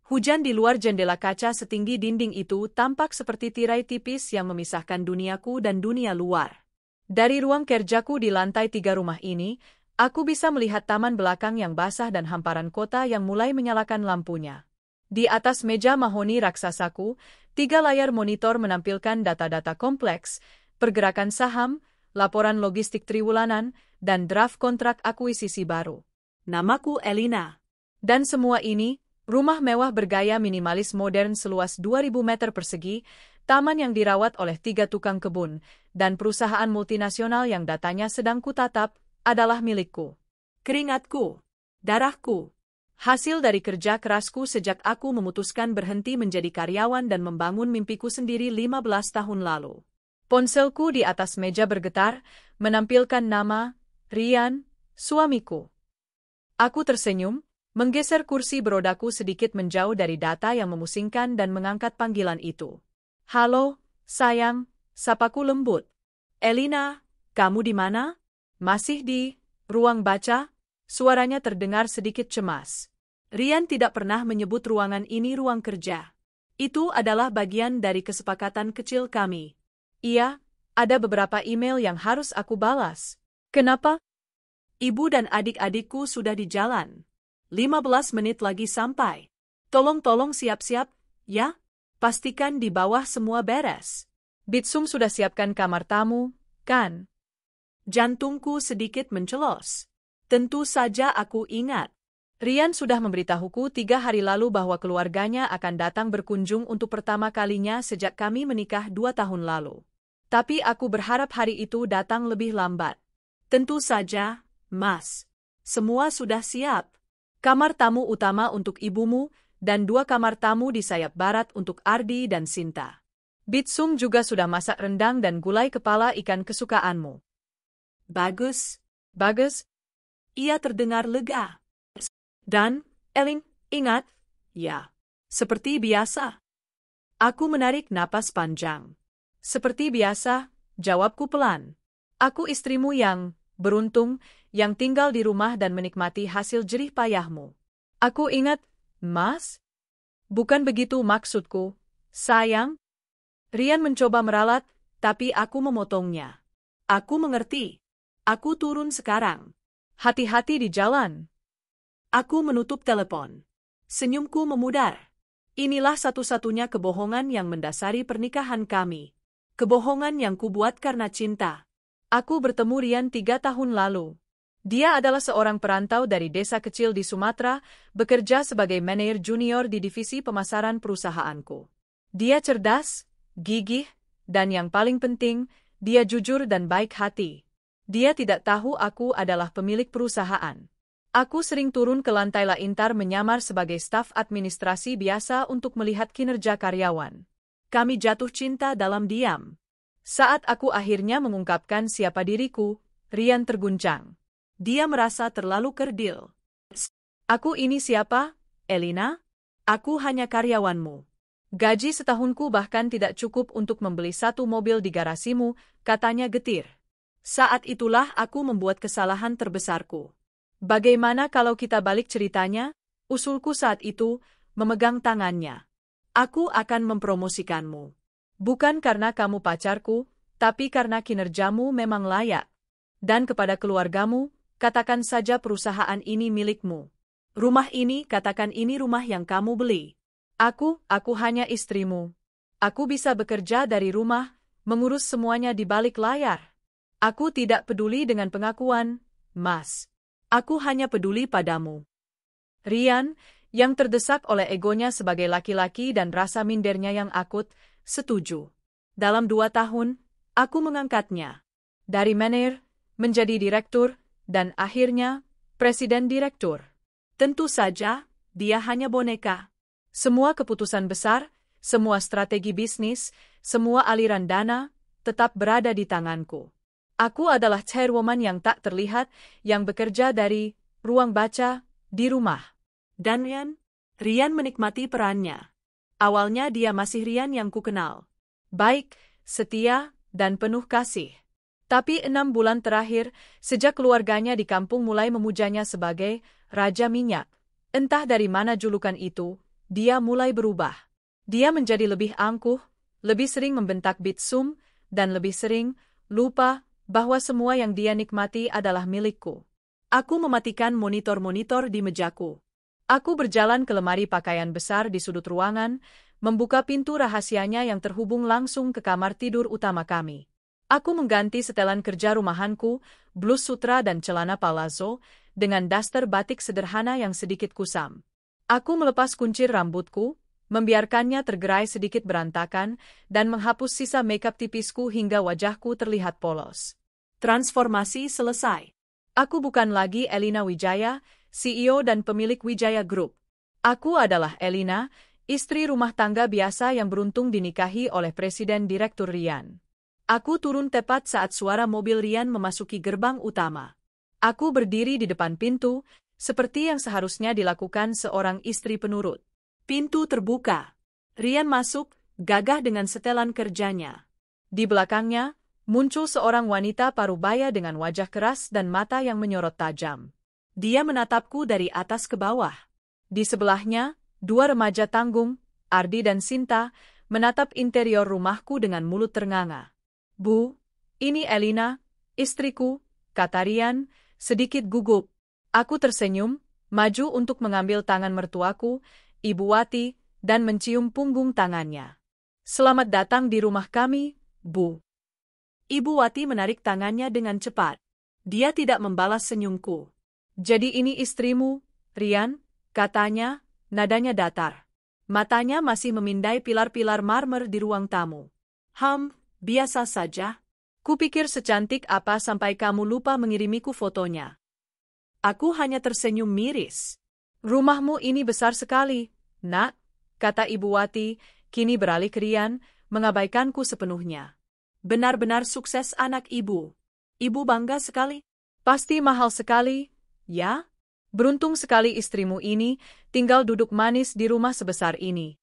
Hujan di luar jendela kaca setinggi dinding itu tampak seperti tirai tipis yang memisahkan duniaku dan dunia luar. Dari ruang kerjaku di lantai 3 rumah ini, aku bisa melihat taman belakang yang basah dan hamparan kota yang mulai menyalakan lampunya. Di atas meja mahoni raksasaku, 3 layar monitor menampilkan data-data kompleks, pergerakan saham, laporan logistik triwulanan, dan draft kontrak akuisisi baru. Namaku Elina. Dan semua ini, rumah mewah bergaya minimalis modern seluas 2.000 meter persegi, taman yang dirawat oleh 3 tukang kebun, dan perusahaan multinasional yang datanya sedang kutatap, adalah milikku. Keringatku, darahku, hasil dari kerja kerasku sejak aku memutuskan berhenti menjadi karyawan dan membangun mimpiku sendiri 15 tahun lalu. Ponselku di atas meja bergetar, menampilkan nama, Rian, suamiku. Aku tersenyum, menggeser kursi berodaku sedikit menjauh dari data yang memusingkan dan mengangkat panggilan itu. Halo, sayang, sapaku lembut. Elina, kamu di mana? Masih di ruang baca? Suaranya terdengar sedikit cemas. Rian tidak pernah menyebut ruangan ini ruang kerja. Itu adalah bagian dari kesepakatan kecil kami. Iya, ada beberapa email yang harus aku balas. Kenapa? Ibu dan adik-adikku sudah di jalan. 15 menit lagi sampai. Tolong siap-siap, ya? Pastikan di bawah semua beres. Bitsum sudah siapkan kamar tamu, kan? Jantungku sedikit mencelos. Tentu saja aku ingat. Rian sudah memberitahuku 3 hari lalu bahwa keluarganya akan datang berkunjung untuk pertama kalinya sejak kami menikah 2 tahun lalu. Tapi aku berharap hari itu datang lebih lambat. Tentu saja, Mas. Semua sudah siap. Kamar tamu utama untuk ibumu, dan 2 kamar tamu di sayap barat untuk Ardi dan Sinta. Bitsum juga sudah masak rendang dan gulai kepala ikan kesukaanmu. Bagus. Ia terdengar lega. Dan, Eling, ingat, ya, seperti biasa. Aku menarik napas panjang. Seperti biasa, jawabku pelan. Aku istrimu yang beruntung, yang tinggal di rumah dan menikmati hasil jerih payahmu. Aku ingat, Mas? Bukan begitu maksudku, sayang. Rian mencoba meralat, tapi aku memotongnya. Aku mengerti. Aku turun sekarang. Hati-hati di jalan. Aku menutup telepon. Senyumku memudar. Inilah satu-satunya kebohongan yang mendasari pernikahan kami. Kebohongan yang kubuat karena cinta. Aku bertemu Rian 3 tahun lalu. Dia adalah seorang perantau dari desa kecil di Sumatera, bekerja sebagai manajer junior di divisi pemasaran perusahaanku. Dia cerdas, gigih, dan yang paling penting, dia jujur dan baik hati. Dia tidak tahu aku adalah pemilik perusahaan. Aku sering turun ke lantai Laintar menyamar sebagai staf administrasi biasa untuk melihat kinerja karyawan. Kami jatuh cinta dalam diam. Saat aku akhirnya mengungkapkan siapa diriku, Rian terguncang. Dia merasa terlalu kerdil. Aku ini siapa, Elina? Aku hanya karyawanmu. Gaji setahunku bahkan tidak cukup untuk membeli 1 mobil di garasimu, katanya getir. Saat itulah aku membuat kesalahan terbesarku. Bagaimana kalau kita balik ceritanya? Usulku saat itu, memegang tangannya. Aku akan mempromosikanmu. Bukan karena kamu pacarku, tapi karena kinerjamu memang layak. Dan kepada keluargamu, katakan saja perusahaan ini milikmu. Rumah ini, katakan ini rumah yang kamu beli. Aku hanya istrimu. Aku bisa bekerja dari rumah, mengurus semuanya di balik layar. Aku tidak peduli dengan pengakuan, Mas. Aku hanya peduli padamu. Rian, yang terdesak oleh egonya sebagai laki-laki dan rasa mindernya yang akut, setuju. Dalam 2 tahun, aku mengangkatnya. Dari manajer, menjadi direktur, dan akhirnya, presiden direktur. Tentu saja, dia hanya boneka. Semua keputusan besar, semua strategi bisnis, semua aliran dana, tetap berada di tanganku. Aku adalah chairwoman yang tak terlihat, yang bekerja dari ruang baca di rumah. Dan Rian menikmati perannya. Awalnya dia masih Rian yang kukenal. Baik, setia, dan penuh kasih. Tapi 6 bulan terakhir, sejak keluarganya di kampung mulai memujanya sebagai Raja Minyak. Entah dari mana julukan itu, dia mulai berubah. Dia menjadi lebih angkuh, lebih sering membentak Bitsum, dan lebih sering lupa bahwa semua yang dia nikmati adalah milikku. Aku mematikan monitor-monitor di mejaku. Aku berjalan ke lemari pakaian besar di sudut ruangan, membuka pintu rahasianya yang terhubung langsung ke kamar tidur utama kami. Aku mengganti setelan kerja rumahanku, blus sutra dan celana palazzo, dengan daster batik sederhana yang sedikit kusam. Aku melepas kuncir rambutku, membiarkannya tergerai sedikit berantakan, dan menghapus sisa makeup tipisku hingga wajahku terlihat polos. Transformasi selesai. Aku bukan lagi Elina Wijaya, CEO dan pemilik Wijaya Group. Aku adalah Elina, istri rumah tangga biasa yang beruntung dinikahi oleh Presiden Direktur Rian. Aku turun tepat saat suara mobil Rian memasuki gerbang utama. Aku berdiri di depan pintu, seperti yang seharusnya dilakukan seorang istri penurut. Pintu terbuka. Rian masuk, gagah dengan setelan kerjanya. Di belakangnya, muncul seorang wanita parubaya dengan wajah keras dan mata yang menyorot tajam. Dia menatapku dari atas ke bawah. Di sebelahnya, dua remaja tanggung, Ardi dan Sinta, menatap interior rumahku dengan mulut ternganga. Bu, ini Elina, istriku, kata Rian, sedikit gugup. Aku tersenyum, maju untuk mengambil tangan mertuaku, Ibu Wati, dan mencium punggung tangannya. Selamat datang di rumah kami, Bu. Ibu Wati menarik tangannya dengan cepat. Dia tidak membalas senyumku. Jadi ini istrimu, Rian, katanya, nadanya datar. Matanya masih memindai pilar-pilar marmer di ruang tamu. Biasa saja. Kupikir secantik apa sampai kamu lupa mengirimiku fotonya. Aku hanya tersenyum miris. Rumahmu ini besar sekali, Nak, kata Ibu Wati, kini beralih ke Rian, mengabaikanku sepenuhnya. Benar-benar sukses anak ibu. Ibu bangga sekali. Pasti mahal sekali, ya? Beruntung sekali istrimu ini, tinggal duduk manis di rumah sebesar ini.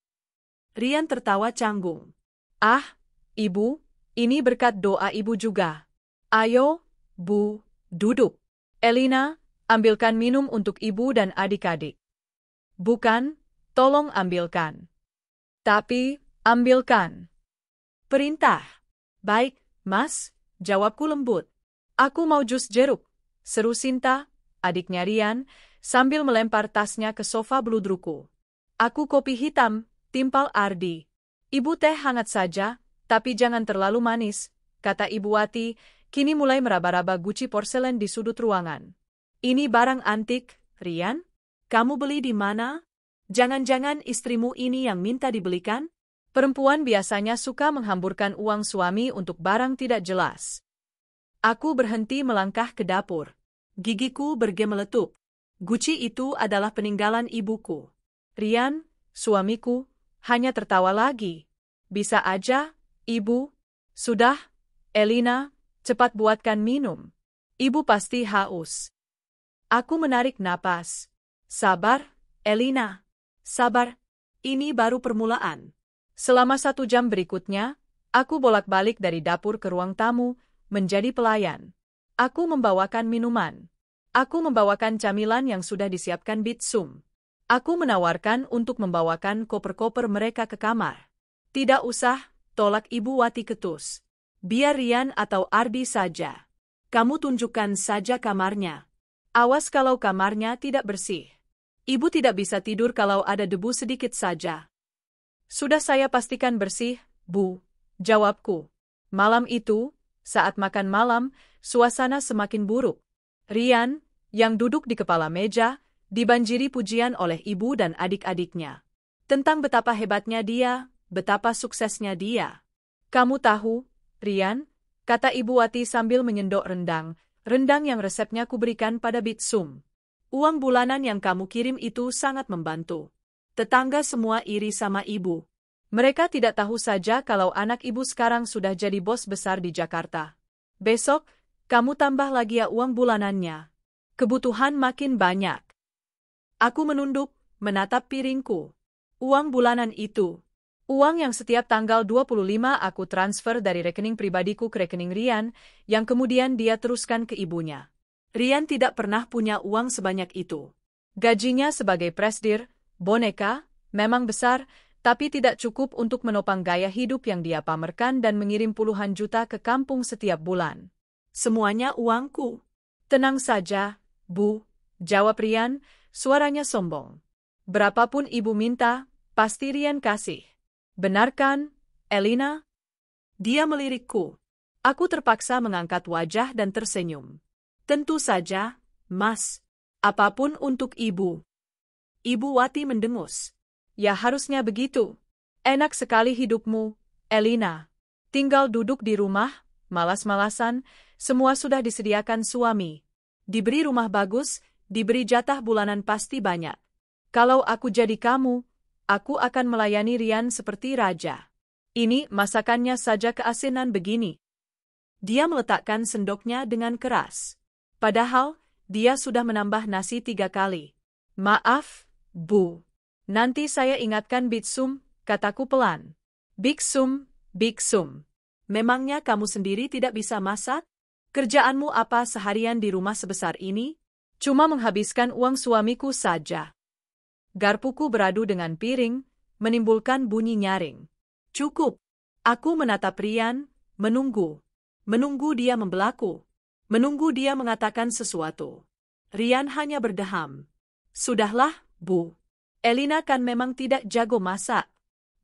Rian tertawa canggung. Ibu, ini berkat doa ibu juga. Ayo, Bu, duduk. Elina, ambilkan minum untuk ibu dan adik-adik. Bukan, tolong ambilkan. Tapi, ambilkan. Perintah. Baik, Mas, jawabku lembut. Aku mau jus jeruk, seru Sinta, adiknya Rian, sambil melempar tasnya ke sofa beludruku. Aku kopi hitam, timpal Ardi. Ibu teh hangat saja, tapi jangan terlalu manis, kata Ibu Wati, kini mulai meraba-raba guci porselen di sudut ruangan. Ini barang antik, Rian? Kamu beli di mana? Jangan-jangan istrimu ini yang minta dibelikan? Perempuan biasanya suka menghamburkan uang suami untuk barang tidak jelas. Aku berhenti melangkah ke dapur. Gigiku bergemeletup. Guci itu adalah peninggalan ibuku. Rian, suamiku, hanya tertawa lagi. Bisa aja, Ibu. Sudah, Elina, cepat buatkan minum. Ibu pasti haus. Aku menarik napas. Sabar, Elina. Sabar. Ini baru permulaan. Selama 1 jam berikutnya, aku bolak-balik dari dapur ke ruang tamu, menjadi pelayan. Aku membawakan minuman. Aku membawakan camilan yang sudah disiapkan Bitsum. Aku menawarkan untuk membawakan koper-koper mereka ke kamar. Tidak usah, tolak Ibu Wati ketus. Biar Rian atau Ardi saja. Kamu tunjukkan saja kamarnya. Awas kalau kamarnya tidak bersih. Ibu tidak bisa tidur kalau ada debu sedikit saja. Sudah saya pastikan bersih, Bu, jawabku. Malam itu, saat makan malam, suasana semakin buruk. Rian, yang duduk di kepala meja, dibanjiri pujian oleh ibu dan adik-adiknya. Tentang betapa hebatnya dia, betapa suksesnya dia. Kamu tahu, Rian, kata Ibu Wati sambil menyendok rendang yang resepnya kuberikan pada Bitsum. Uang bulanan yang kamu kirim itu sangat membantu. Tetangga semua iri sama ibu. Mereka tidak tahu saja kalau anak ibu sekarang sudah jadi bos besar di Jakarta. Besok, kamu tambah lagi ya uang bulanannya. Kebutuhan makin banyak. Aku menunduk, menatap piringku. Uang bulanan itu. Uang yang setiap tanggal 25 aku transfer dari rekening pribadiku ke rekening Rian, yang kemudian dia teruskan ke ibunya. Rian tidak pernah punya uang sebanyak itu. Gajinya sebagai presdir, boneka, Memang besar, tapi tidak cukup untuk menopang gaya hidup yang dia pamerkan dan mengirim puluhan juta ke kampung setiap bulan. Semuanya uangku. Tenang saja, Bu, jawab Rian, suaranya sombong. Berapapun ibu minta, pasti Rian kasih. Benar kan, Elina? Dia melirikku. Aku terpaksa mengangkat wajah dan tersenyum. Tentu saja, Mas. Apapun untuk ibu. Ibu Wati mendengus. Ya harusnya begitu. Enak sekali hidupmu, Elina. Tinggal duduk di rumah, malas-malasan, semua sudah disediakan suami. Diberi rumah bagus, diberi jatah bulanan pasti banyak. Kalau aku jadi kamu, aku akan melayani Rian seperti raja. Ini masakannya saja keasinan begini. Dia meletakkan sendoknya dengan keras. Padahal, dia sudah menambah nasi 3 kali. Maaf, Bu. Nanti saya ingatkan Bitsum, kataku pelan. Biksum, Biksum. Memangnya kamu sendiri tidak bisa masak? Kerjaanmu apa seharian di rumah sebesar ini? Cuma menghabiskan uang suamiku saja. Garpuku beradu dengan piring, menimbulkan bunyi nyaring. Cukup. Aku menatap Rian, menunggu. Menunggu dia membelaku. Menunggu dia mengatakan sesuatu. Rian hanya berdeham. Sudahlah, Bu. Elina kan memang tidak jago masak.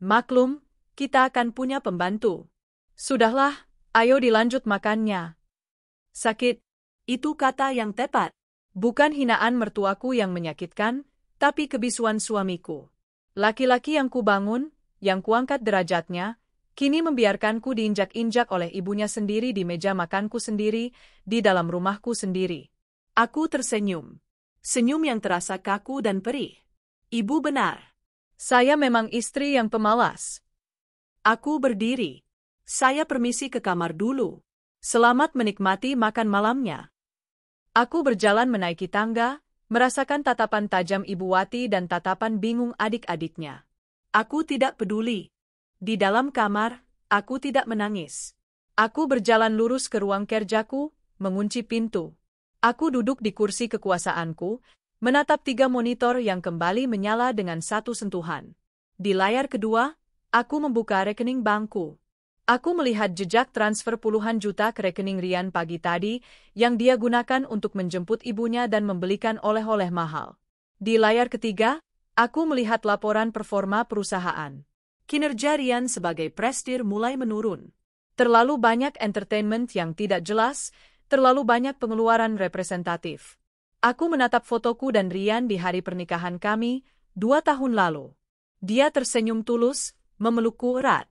Maklum, kita akan punya pembantu. Sudahlah, ayo dilanjut makannya. Sakit. Itu kata yang tepat. Bukan hinaan mertuaku yang menyakitkan, tapi kebisuan suamiku. Laki-laki yang kubangun, yang kuangkat derajatnya, kini membiarkanku diinjak-injak oleh ibunya sendiri di meja makanku sendiri, di dalam rumahku sendiri. Aku tersenyum. Senyum yang terasa kaku dan perih. Ibu benar. Saya memang istri yang pemalas. Aku berdiri. Saya permisi ke kamar dulu. Selamat menikmati makan malamnya. Aku berjalan menaiki tangga, merasakan tatapan tajam Ibu Wati dan tatapan bingung adik-adiknya. Aku tidak peduli. Di dalam kamar, aku tidak menangis. Aku berjalan lurus ke ruang kerjaku, mengunci pintu. Aku duduk di kursi kekuasaanku, menatap 3 monitor yang kembali menyala dengan satu sentuhan. Di layar kedua, aku membuka rekening bankku. Aku melihat jejak transfer puluhan juta ke rekening Rian pagi tadi yang dia gunakan untuk menjemput ibunya dan membelikan oleh-oleh mahal. Di layar ketiga, aku melihat laporan performa perusahaan. Kinerja Rian sebagai presidir mulai menurun. Terlalu banyak entertainment yang tidak jelas, terlalu banyak pengeluaran representatif. Aku menatap fotoku dan Rian di hari pernikahan kami, 2 tahun lalu. Dia tersenyum tulus, memelukku erat.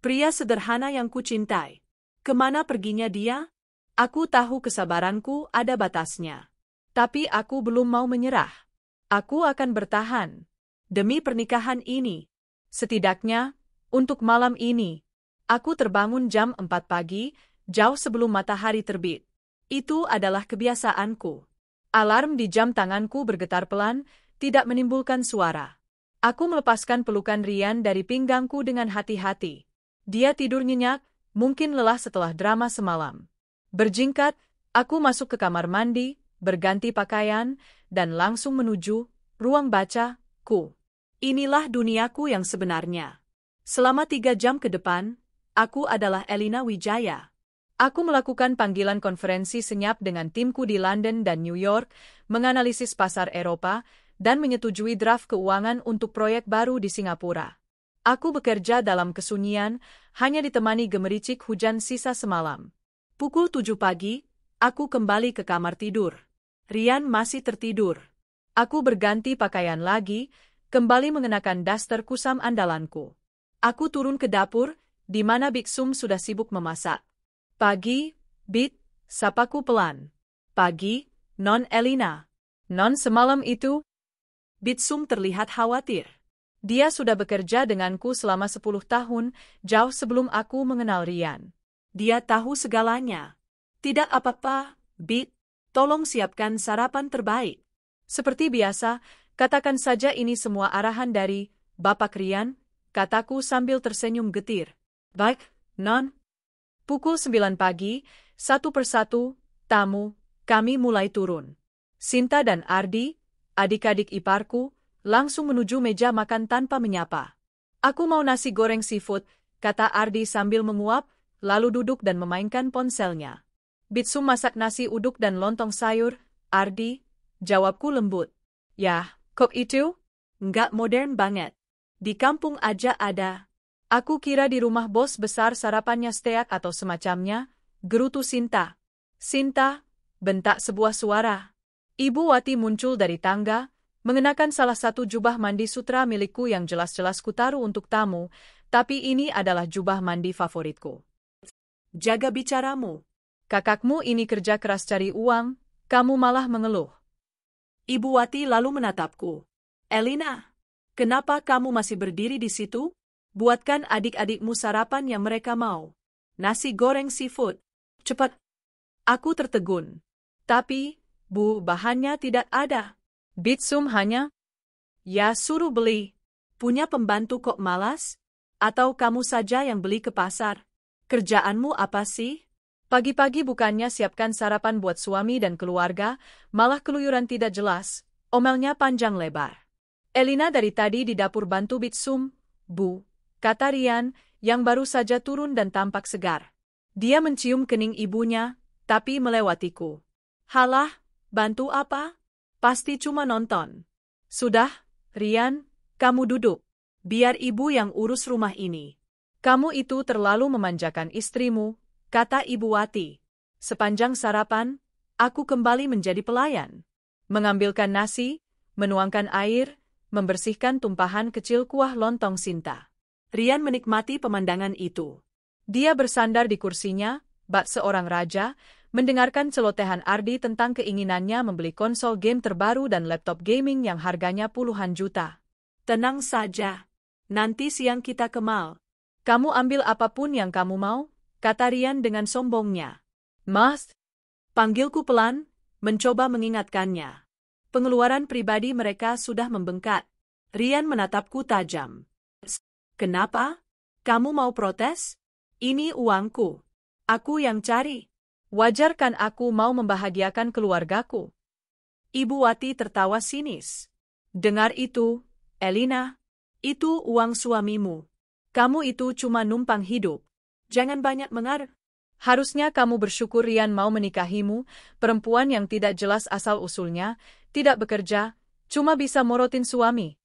Pria sederhana yang kucintai. Kemana perginya dia? Aku tahu kesabaranku ada batasnya. Tapi aku belum mau menyerah. Aku akan bertahan. Demi pernikahan ini. Setidaknya, untuk malam ini. Aku terbangun jam 4 pagi, jauh sebelum matahari terbit. Itu adalah kebiasaanku. Alarm di jam tanganku bergetar pelan, tidak menimbulkan suara. Aku melepaskan pelukan Rian dari pinggangku dengan hati-hati. Dia tidur nyenyak, mungkin lelah setelah drama semalam. Berjingkat, aku masuk ke kamar mandi, berganti pakaian, dan langsung menuju ruang bacaku. Inilah duniaku yang sebenarnya. Selama 3 jam ke depan, aku adalah Elina Wijaya. Aku melakukan panggilan konferensi senyap dengan timku di London dan New York, menganalisis pasar Eropa, dan menyetujui draft keuangan untuk proyek baru di Singapura. Aku bekerja dalam kesunyian, hanya ditemani gemericik hujan sisa semalam. Pukul 7 pagi, aku kembali ke kamar tidur. Rian masih tertidur. Aku berganti pakaian lagi, kembali mengenakan daster kusam andalanku. Aku turun ke dapur, di mana Biksum sudah sibuk memasak. Pagi, Bit, sapaku pelan. Pagi, Non Elina. Non semalam itu? Bitsum terlihat khawatir. Dia sudah bekerja denganku selama 10 tahun, jauh sebelum aku mengenal Rian. Dia tahu segalanya. Tidak apa-apa, Bit. Tolong siapkan sarapan terbaik. Seperti biasa, katakan saja ini semua arahan dari Bapak Rian, kataku sambil tersenyum getir. Baik, Non. Pukul 9 pagi, satu persatu, tamu, kami mulai turun. Sinta dan Ardi, adik-adik iparku, langsung menuju meja makan tanpa menyapa. Aku mau nasi goreng seafood, kata Ardi sambil menguap, lalu duduk dan memainkan ponselnya. Bitsum masak nasi uduk dan lontong sayur, Ardi, jawabku lembut. Yah, kok itu? Nggak modern banget. Di kampung aja ada. Aku kira di rumah bos besar sarapannya steak atau semacamnya, gerutu Sinta. Sinta, bentak sebuah suara. Ibu Wati muncul dari tangga, mengenakan salah satu jubah mandi sutra milikku yang jelas-jelas kutaruh untuk tamu, tapi ini adalah jubah mandi favoritku. Jaga bicaramu. Kakakmu ini kerja keras cari uang, kamu malah mengeluh. Ibu Wati lalu menatapku. Elina, kenapa kamu masih berdiri di situ? Buatkan adik-adikmu sarapan yang mereka mau. Nasi goreng seafood. Cepat. Aku tertegun. Tapi, Bu, bahannya tidak ada. Bitsum hanya? Ya suruh beli. Punya pembantu kok malas? Atau kamu saja yang beli ke pasar? Kerjaanmu apa sih? Pagi-pagi bukannya siapkan sarapan buat suami dan keluarga, malah keluyuran tidak jelas, omelnya panjang lebar. Elina dari tadi di dapur bantu Bitsum, Bu, kata Rian, yang baru saja turun dan tampak segar. Dia mencium kening ibunya, tapi melewatiku. Halah, bantu apa? Pasti cuma nonton. Sudah, Rian, kamu duduk. Biar ibu yang urus rumah ini. Kamu itu terlalu memanjakan istrimu, kata Ibu Wati. Sepanjang sarapan, aku kembali menjadi pelayan. Mengambilkan nasi, menuangkan air, membersihkan tumpahan kecil kuah lontong Sinta. Rian menikmati pemandangan itu. Dia bersandar di kursinya, bak seorang raja, mendengarkan celotehan Ardi tentang keinginannya membeli konsol game terbaru dan laptop gaming yang harganya puluhan juta. Tenang saja. Nanti siang kita ke mall. Kamu ambil apapun yang kamu mau, kata Rian dengan sombongnya. Mas, panggilku pelan, mencoba mengingatkannya. Pengeluaran pribadi mereka sudah membengkak. Rian menatapku tajam. Kenapa? Kamu mau protes? Ini uangku. Aku yang cari. Wajar kan aku mau membahagiakan keluargaku? Ibu Wati tertawa sinis. Dengar itu, Elina. Itu uang suamimu. Kamu itu cuma numpang hidup. Jangan banyak mengar. Harusnya kamu bersyukur Rian mau menikahimu, perempuan yang tidak jelas asal-usulnya, tidak bekerja, cuma bisa morotin suami.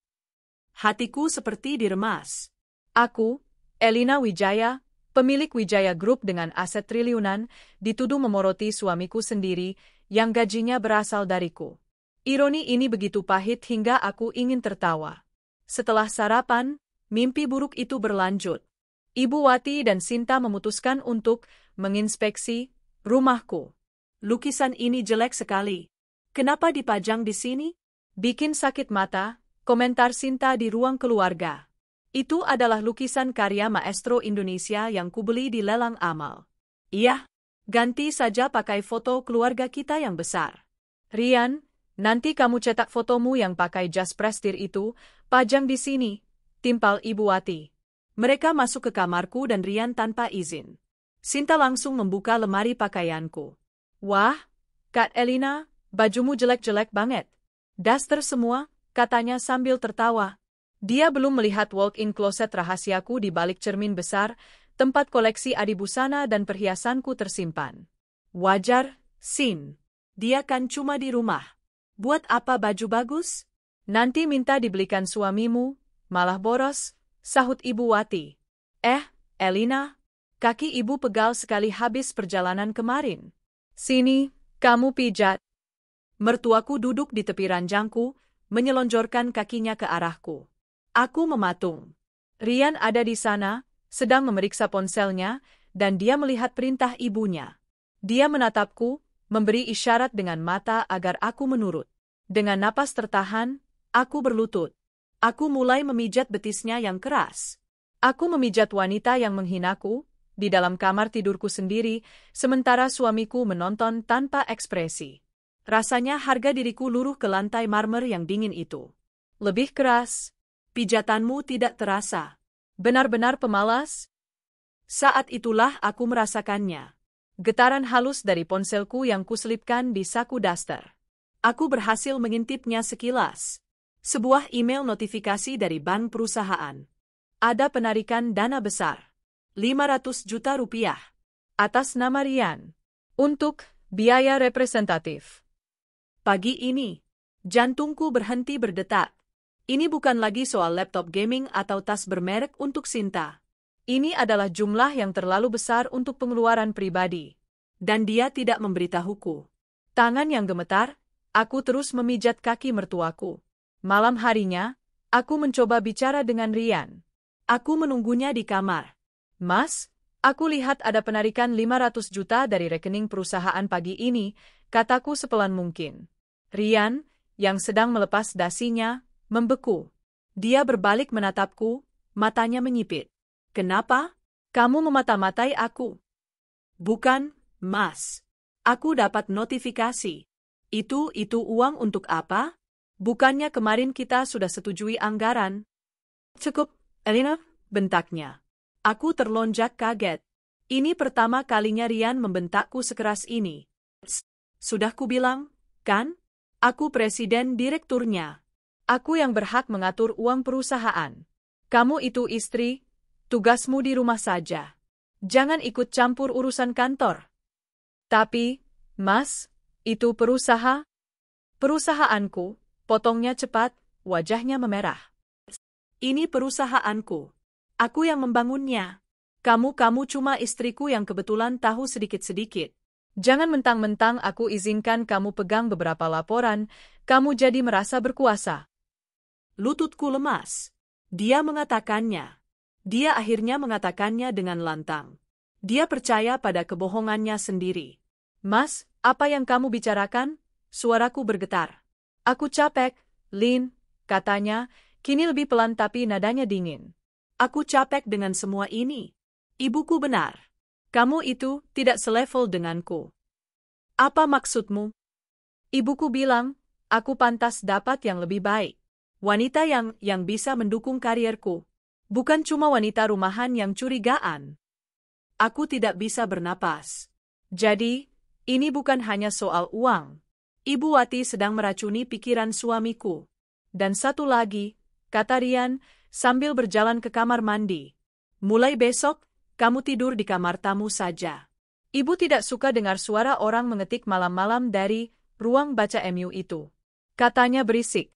Hatiku seperti diremas. Aku, Elina Wijaya, pemilik Wijaya Group dengan aset triliunan, dituduh memoroti suamiku sendiri, yang gajinya berasal dariku. Ironi ini begitu pahit hingga aku ingin tertawa. Setelah sarapan, mimpi buruk itu berlanjut. Ibu Wati dan Sinta memutuskan untuk menginspeksi rumahku. Lukisan ini jelek sekali. Kenapa dipajang di sini? Bikin sakit mata, komentar Sinta di ruang keluarga. Itu adalah lukisan karya maestro Indonesia yang kubeli di lelang amal. Iya, ganti saja pakai foto keluarga kita yang besar. Rian, nanti kamu cetak fotomu yang pakai jas prestir itu, pajang di sini, timpal Ibu Wati. Mereka masuk ke kamarku dan Rian tanpa izin. Sinta langsung membuka lemari pakaianku. Wah, Kak Elina, bajumu jelek-jelek banget. Daster semua, katanya sambil tertawa. Dia belum melihat walk-in kloset rahasiaku di balik cermin besar, tempat koleksi adibusana dan perhiasanku tersimpan. Wajar, Sin. Dia kan cuma di rumah. Buat apa baju bagus? Nanti minta dibelikan suamimu, malah boros, sahut Ibu Wati. Elina, kaki ibu pegal sekali habis perjalanan kemarin. Sini, kamu pijat. Mertuaku duduk di tepi ranjangku, menyelonjorkan kakinya ke arahku. Aku mematung. Rian ada di sana, sedang memeriksa ponselnya, dan dia melihat perintah ibunya. Dia menatapku, memberi isyarat dengan mata agar aku menurut. Dengan napas tertahan, aku berlutut. Aku mulai memijat betisnya yang keras. Aku memijat wanita yang menghinaku, di dalam kamar tidurku sendiri, sementara suamiku menonton tanpa ekspresi. Rasanya harga diriku luruh ke lantai marmer yang dingin itu. Lebih keras. Pijatanmu tidak terasa. Benar-benar pemalas? Saat itulah aku merasakannya. Getaran halus dari ponselku yang kuselipkan di saku daster. Aku berhasil mengintipnya sekilas. Sebuah email notifikasi dari bank perusahaan. Ada penarikan dana besar. 500 juta rupiah. Atas nama Rian. Untuk biaya representatif. Pagi ini, jantungku berhenti berdetak. Ini bukan lagi soal laptop gaming atau tas bermerek untuk Sinta. Ini adalah jumlah yang terlalu besar untuk pengeluaran pribadi. Dan dia tidak memberitahuku. Tangan yang gemetar, aku terus memijat kaki mertuaku. Malam harinya, aku mencoba bicara dengan Rian. Aku menunggunya di kamar. Mas, aku lihat ada penarikan 500 juta dari rekening perusahaan pagi ini, kataku sepelan mungkin. Rian, yang sedang melepas dasinya, membeku. Dia berbalik menatapku, matanya menyipit. Kenapa? Kamu memata-matai aku. Bukan, Mas. Aku dapat notifikasi. Itu uang untuk apa? Bukannya kemarin kita sudah setujui anggaran? Cukup, Elena, bentaknya. Aku terlonjak kaget. Ini pertama kalinya Rian membentakku sekeras ini. Sudah kubilang, kan? Aku presiden direkturnya. Aku yang berhak mengatur uang perusahaan. Kamu itu istri, tugasmu di rumah saja. Jangan ikut campur urusan kantor. Tapi, Mas, itu perusahaanku, potongnya cepat, wajahnya memerah. Ini perusahaanku. Aku yang membangunnya. Kamu cuma istriku yang kebetulan tahu sedikit-sedikit. Jangan mentang-mentang aku izinkan kamu pegang beberapa laporan, kamu jadi merasa berkuasa. Lututku lemas. Dia mengatakannya. Dia akhirnya mengatakannya dengan lantang. Dia percaya pada kebohongannya sendiri. Mas, apa yang kamu bicarakan? Suaraku bergetar. Aku capek, Lin, katanya, kini lebih pelan tapi nadanya dingin. Aku capek dengan semua ini. Ibuku benar. Kamu itu tidak selevel denganku. Apa maksudmu? Ibuku bilang, aku pantas dapat yang lebih baik. Wanita yang bisa mendukung karierku. Bukan cuma wanita rumahan yang curigaan. Aku tidak bisa bernapas. Jadi, ini bukan hanya soal uang. Ibu Wati sedang meracuni pikiran suamiku. Dan satu lagi, kata Rian, sambil berjalan ke kamar mandi. Mulai besok, kamu tidur di kamar tamu saja. Ibu tidak suka dengar suara orang mengetik malam-malam dari ruang baca MU itu. Katanya berisik.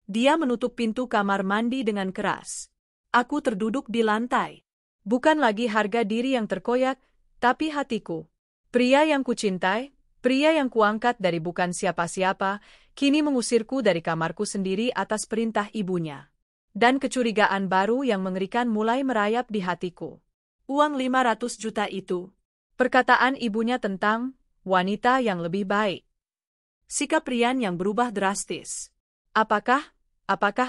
Dia menutup pintu kamar mandi dengan keras. Aku terduduk di lantai. Bukan lagi harga diri yang terkoyak, tapi hatiku. Pria yang kucintai, pria yang kuangkat dari bukan siapa-siapa, kini mengusirku dari kamarku sendiri atas perintah ibunya. Dan kecurigaan baru yang mengerikan mulai merayap di hatiku. Uang 500 juta itu. Perkataan ibunya tentang wanita yang lebih baik. Sikap Rian yang berubah drastis. Apakah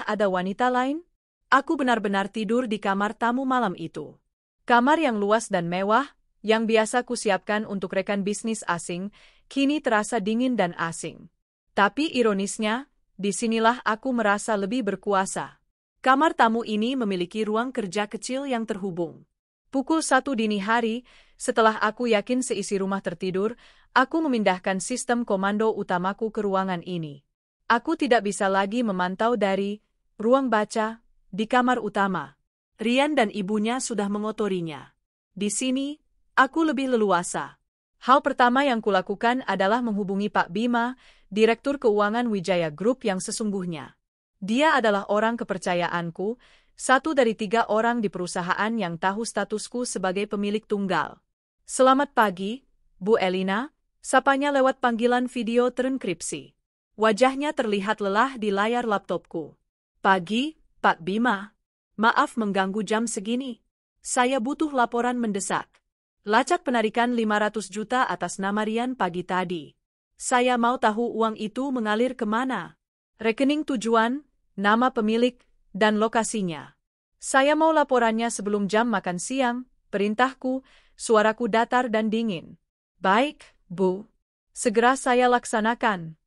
ada wanita lain? Aku benar-benar tidur di kamar tamu malam itu. Kamar yang luas dan mewah, yang biasa kusiapkan untuk rekan bisnis asing, kini terasa dingin dan asing. Tapi ironisnya, disinilah aku merasa lebih berkuasa. Kamar tamu ini memiliki ruang kerja kecil yang terhubung. Pukul 1 dini hari, setelah aku yakin seisi rumah tertidur, aku memindahkan sistem komando utamaku ke ruangan ini. Aku tidak bisa lagi memantau dari ruang baca di kamar utama. Rian dan ibunya sudah mengotorinya. Di sini, aku lebih leluasa. Hal pertama yang kulakukan adalah menghubungi Pak Bima, Direktur Keuangan Wijaya Group yang sesungguhnya. Dia adalah orang kepercayaanku, satu dari 3 orang di perusahaan yang tahu statusku sebagai pemilik tunggal. Selamat pagi, Bu Elina, sapanya lewat panggilan video terenkripsi. Wajahnya terlihat lelah di layar laptopku. Pagi, Pak Bima. Maaf mengganggu jam segini. Saya butuh laporan mendesak. Lacak penarikan 500 juta atas nama Rian pagi tadi. Saya mau tahu uang itu mengalir kemana. Rekening tujuan, nama pemilik, dan lokasinya. Saya mau laporannya sebelum jam makan siang, perintahku, suaraku datar dan dingin. Baik, Bu. Segera saya laksanakan.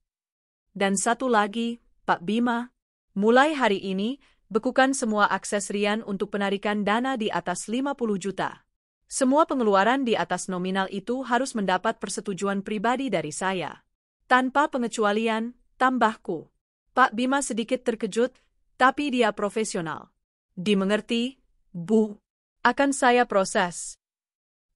Dan satu lagi, Pak Bima. Mulai hari ini, bekukan semua akses Rian untuk penarikan dana di atas 50 juta. Semua pengeluaran di atas nominal itu harus mendapat persetujuan pribadi dari saya. Tanpa pengecualian, tambahku. Pak Bima sedikit terkejut, tapi dia profesional. Dimengerti, Bu. Akan saya proses.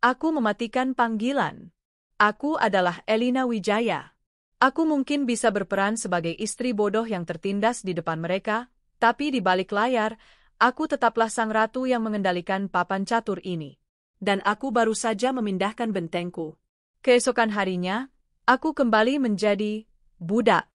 Aku mematikan panggilan. Aku adalah Elina Wijaya. Aku mungkin bisa berperan sebagai istri bodoh yang tertindas di depan mereka, tapi di balik layar, aku tetaplah sang ratu yang mengendalikan papan catur ini. Dan aku baru saja memindahkan bentengku. Keesokan harinya, aku kembali menjadi budak.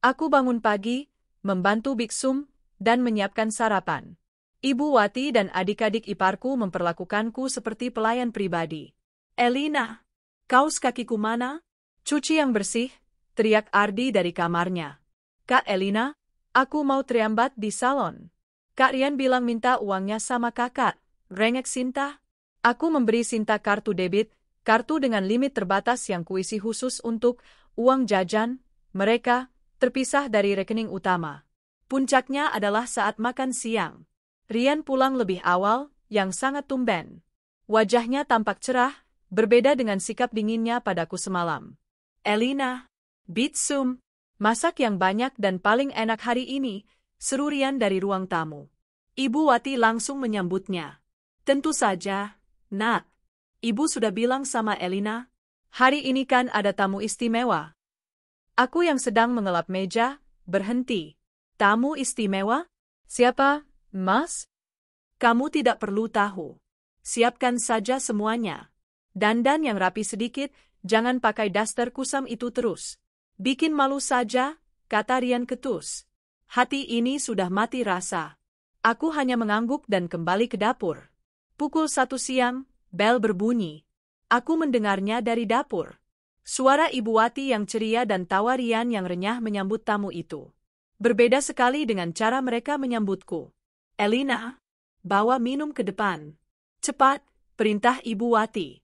Aku bangun pagi, membantu Biksum, dan menyiapkan sarapan. Ibu Wati dan adik-adik iparku memperlakukanku seperti pelayan pribadi. Elina, kaos kakiku mana? Cuci yang bersih, teriak Ardi dari kamarnya. Kak Elina, aku mau terlambat di salon. Kak Rian bilang minta uangnya sama kakak. Rengek Sinta. Aku memberi Sinta kartu debit, kartu dengan limit terbatas yang kuisi khusus untuk uang jajan. Mereka terpisah dari rekening utama. Puncaknya adalah saat makan siang. Rian pulang lebih awal, yang sangat tumben. Wajahnya tampak cerah, berbeda dengan sikap dinginnya padaku semalam. Elina, Bitsum, masak yang banyak dan paling enak hari ini, seru Rian dari ruang tamu. Ibu Wati langsung menyambutnya. Tentu saja, Nak. Ibu sudah bilang sama Elina. Hari ini kan ada tamu istimewa. Aku yang sedang mengelap meja, berhenti. Tamu istimewa? Siapa, Mas? Kamu tidak perlu tahu. Siapkan saja semuanya. Dandan yang rapi sedikit, jangan pakai daster kusam itu terus. Bikin malu saja, kata Rian ketus. Hati ini sudah mati rasa. Aku hanya mengangguk dan kembali ke dapur. Pukul 1 siang, bel berbunyi. Aku mendengarnya dari dapur. Suara Ibu Wati yang ceria dan tawa Rian yang renyah menyambut tamu itu. Berbeda sekali dengan cara mereka menyambutku. Elina, bawa minum ke depan. Cepat, perintah Ibu Wati.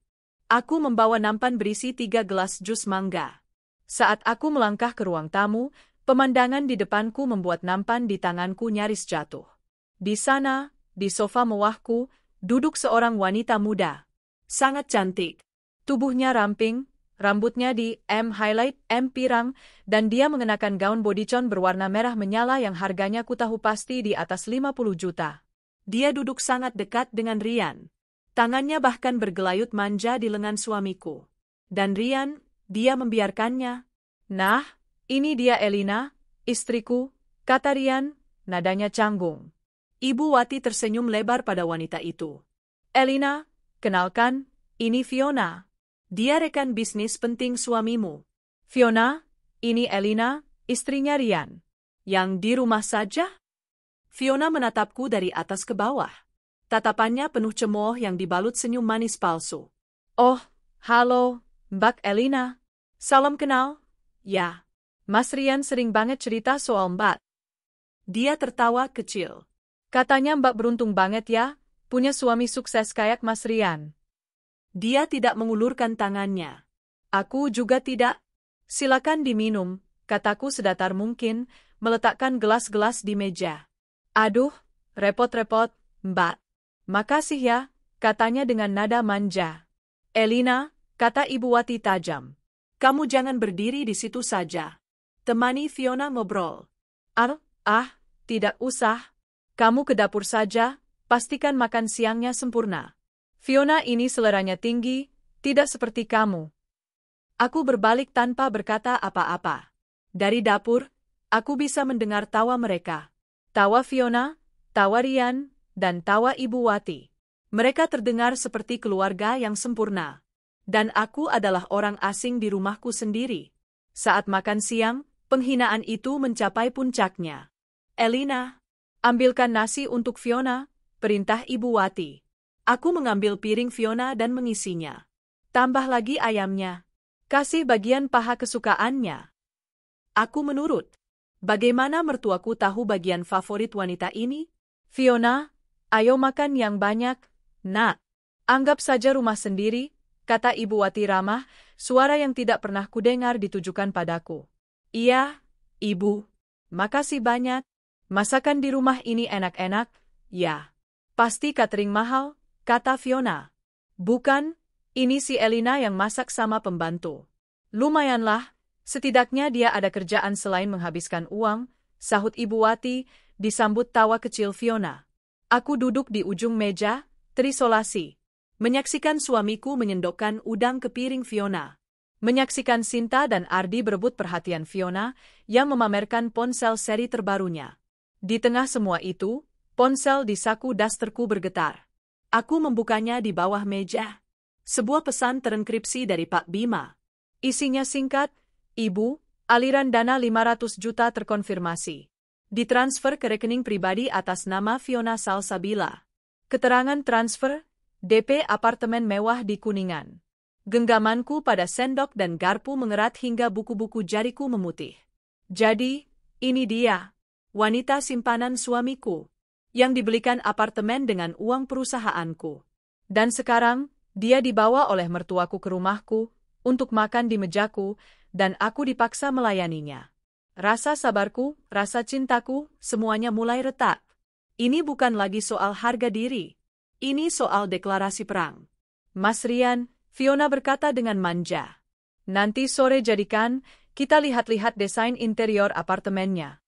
Aku membawa nampan berisi 3 gelas jus mangga. Saat aku melangkah ke ruang tamu, pemandangan di depanku membuat nampan di tanganku nyaris jatuh. Di sana, di sofa mewahku, duduk seorang wanita muda. Sangat cantik. Tubuhnya ramping, rambutnya highlight pirang, dan dia mengenakan gaun bodycon berwarna merah menyala yang harganya ku tahu pasti di atas 50 juta. Dia duduk sangat dekat dengan Rian. Tangannya bahkan bergelayut manja di lengan suamiku. Dan Rian, dia membiarkannya. Nah, ini dia Elina, istriku, kata Rian, nadanya canggung. Ibu Wati tersenyum lebar pada wanita itu. Elina, kenalkan, ini Fiona. Dia rekan bisnis penting suamimu. Fiona, ini Elina, istrinya Rian. Yang di rumah saja? Fiona menatapku dari atas ke bawah. Tatapannya penuh cemooh yang dibalut senyum manis palsu. Oh, halo, Mbak Elina. Salam kenal. Ya, Mas Rian sering banget cerita soal Mbak. Dia tertawa kecil. Katanya Mbak beruntung banget ya, punya suami sukses kayak Mas Rian. Dia tidak mengulurkan tangannya. Aku juga tidak. Silakan diminum, kataku sedatar mungkin, meletakkan gelas-gelas di meja. Aduh, repot-repot, Mbak. Makasih ya, katanya dengan nada manja. Elina, kata Ibu Wati tajam. Kamu jangan berdiri di situ saja. Temani Fiona ngobrol. Tidak usah. Kamu ke dapur saja, pastikan makan siangnya sempurna. Fiona ini seleranya tinggi, tidak seperti kamu. Aku berbalik tanpa berkata apa-apa. Dari dapur, aku bisa mendengar tawa mereka. Tawa Fiona, tawa Rian, dan tawa Ibu Wati. Mereka terdengar seperti keluarga yang sempurna. Dan aku adalah orang asing di rumahku sendiri. Saat makan siang, penghinaan itu mencapai puncaknya. Elina, ambilkan nasi untuk Fiona, perintah Ibu Wati. Aku mengambil piring Fiona dan mengisinya. Tambah lagi ayamnya. Kasih bagian paha kesukaannya. Aku menurut. Bagaimana mertuaku tahu bagian favorit wanita ini? Fiona, ayo makan yang banyak, Nak. Anggap saja rumah sendiri, kata Ibu Wati ramah, suara yang tidak pernah kudengar ditujukan padaku. Iya, Ibu. Makasih banyak. Masakan di rumah ini enak-enak, ya. Pasti catering mahal, kata Fiona. Bukan, ini si Elina yang masak sama pembantu. Lumayanlah, setidaknya dia ada kerjaan selain menghabiskan uang, sahut Ibu Wati, disambut tawa kecil Fiona. Aku duduk di ujung meja, terisolasi. Menyaksikan suamiku menyendokkan udang ke piring Fiona. Menyaksikan Sinta dan Ardi berebut perhatian Fiona yang memamerkan ponsel seri terbarunya. Di tengah semua itu, ponsel di saku dasterku bergetar. Aku membukanya di bawah meja. Sebuah pesan terenkripsi dari Pak Bima. Isinya singkat, Ibu, aliran dana 500 juta terkonfirmasi. Ditransfer ke rekening pribadi atas nama Fiona Salsabila. Keterangan transfer, DP apartemen mewah di Kuningan. Genggamanku pada sendok dan garpu mengerat hingga buku-buku jariku memutih. Jadi, ini dia, wanita simpanan suamiku, yang dibelikan apartemen dengan uang perusahaanku. Dan sekarang, dia dibawa oleh mertuaku ke rumahku, untuk makan di mejaku, dan aku dipaksa melayaninya. Rasa sabarku, rasa cintaku, semuanya mulai retak. Ini bukan lagi soal harga diri. Ini soal deklarasi perang. Mas Rian, Fiona berkata dengan manja. Nanti sore jadikan, kita lihat-lihat desain interior apartemennya.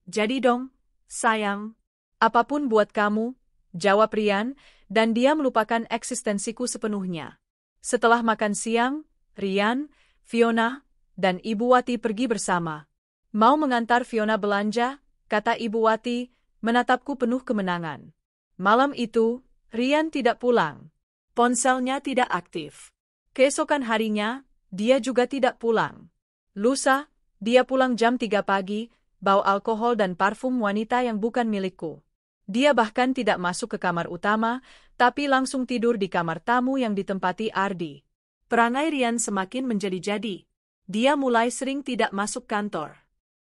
Jadi dong, sayang. Apapun buat kamu, jawab Rian, dan dia melupakan eksistensiku sepenuhnya. Setelah makan siang, Rian, Fiona, dan Ibu Wati pergi bersama. Mau mengantar Fiona belanja, kata Ibu Wati, menatapku penuh kemenangan. Malam itu, Rian tidak pulang. Ponselnya tidak aktif. Keesokan harinya, dia juga tidak pulang. Lusa, dia pulang jam 3 pagi, bau alkohol dan parfum wanita yang bukan milikku. Dia bahkan tidak masuk ke kamar utama, tapi langsung tidur di kamar tamu yang ditempati Ardi. Perangai Rian semakin menjadi-jadi. Dia mulai sering tidak masuk kantor.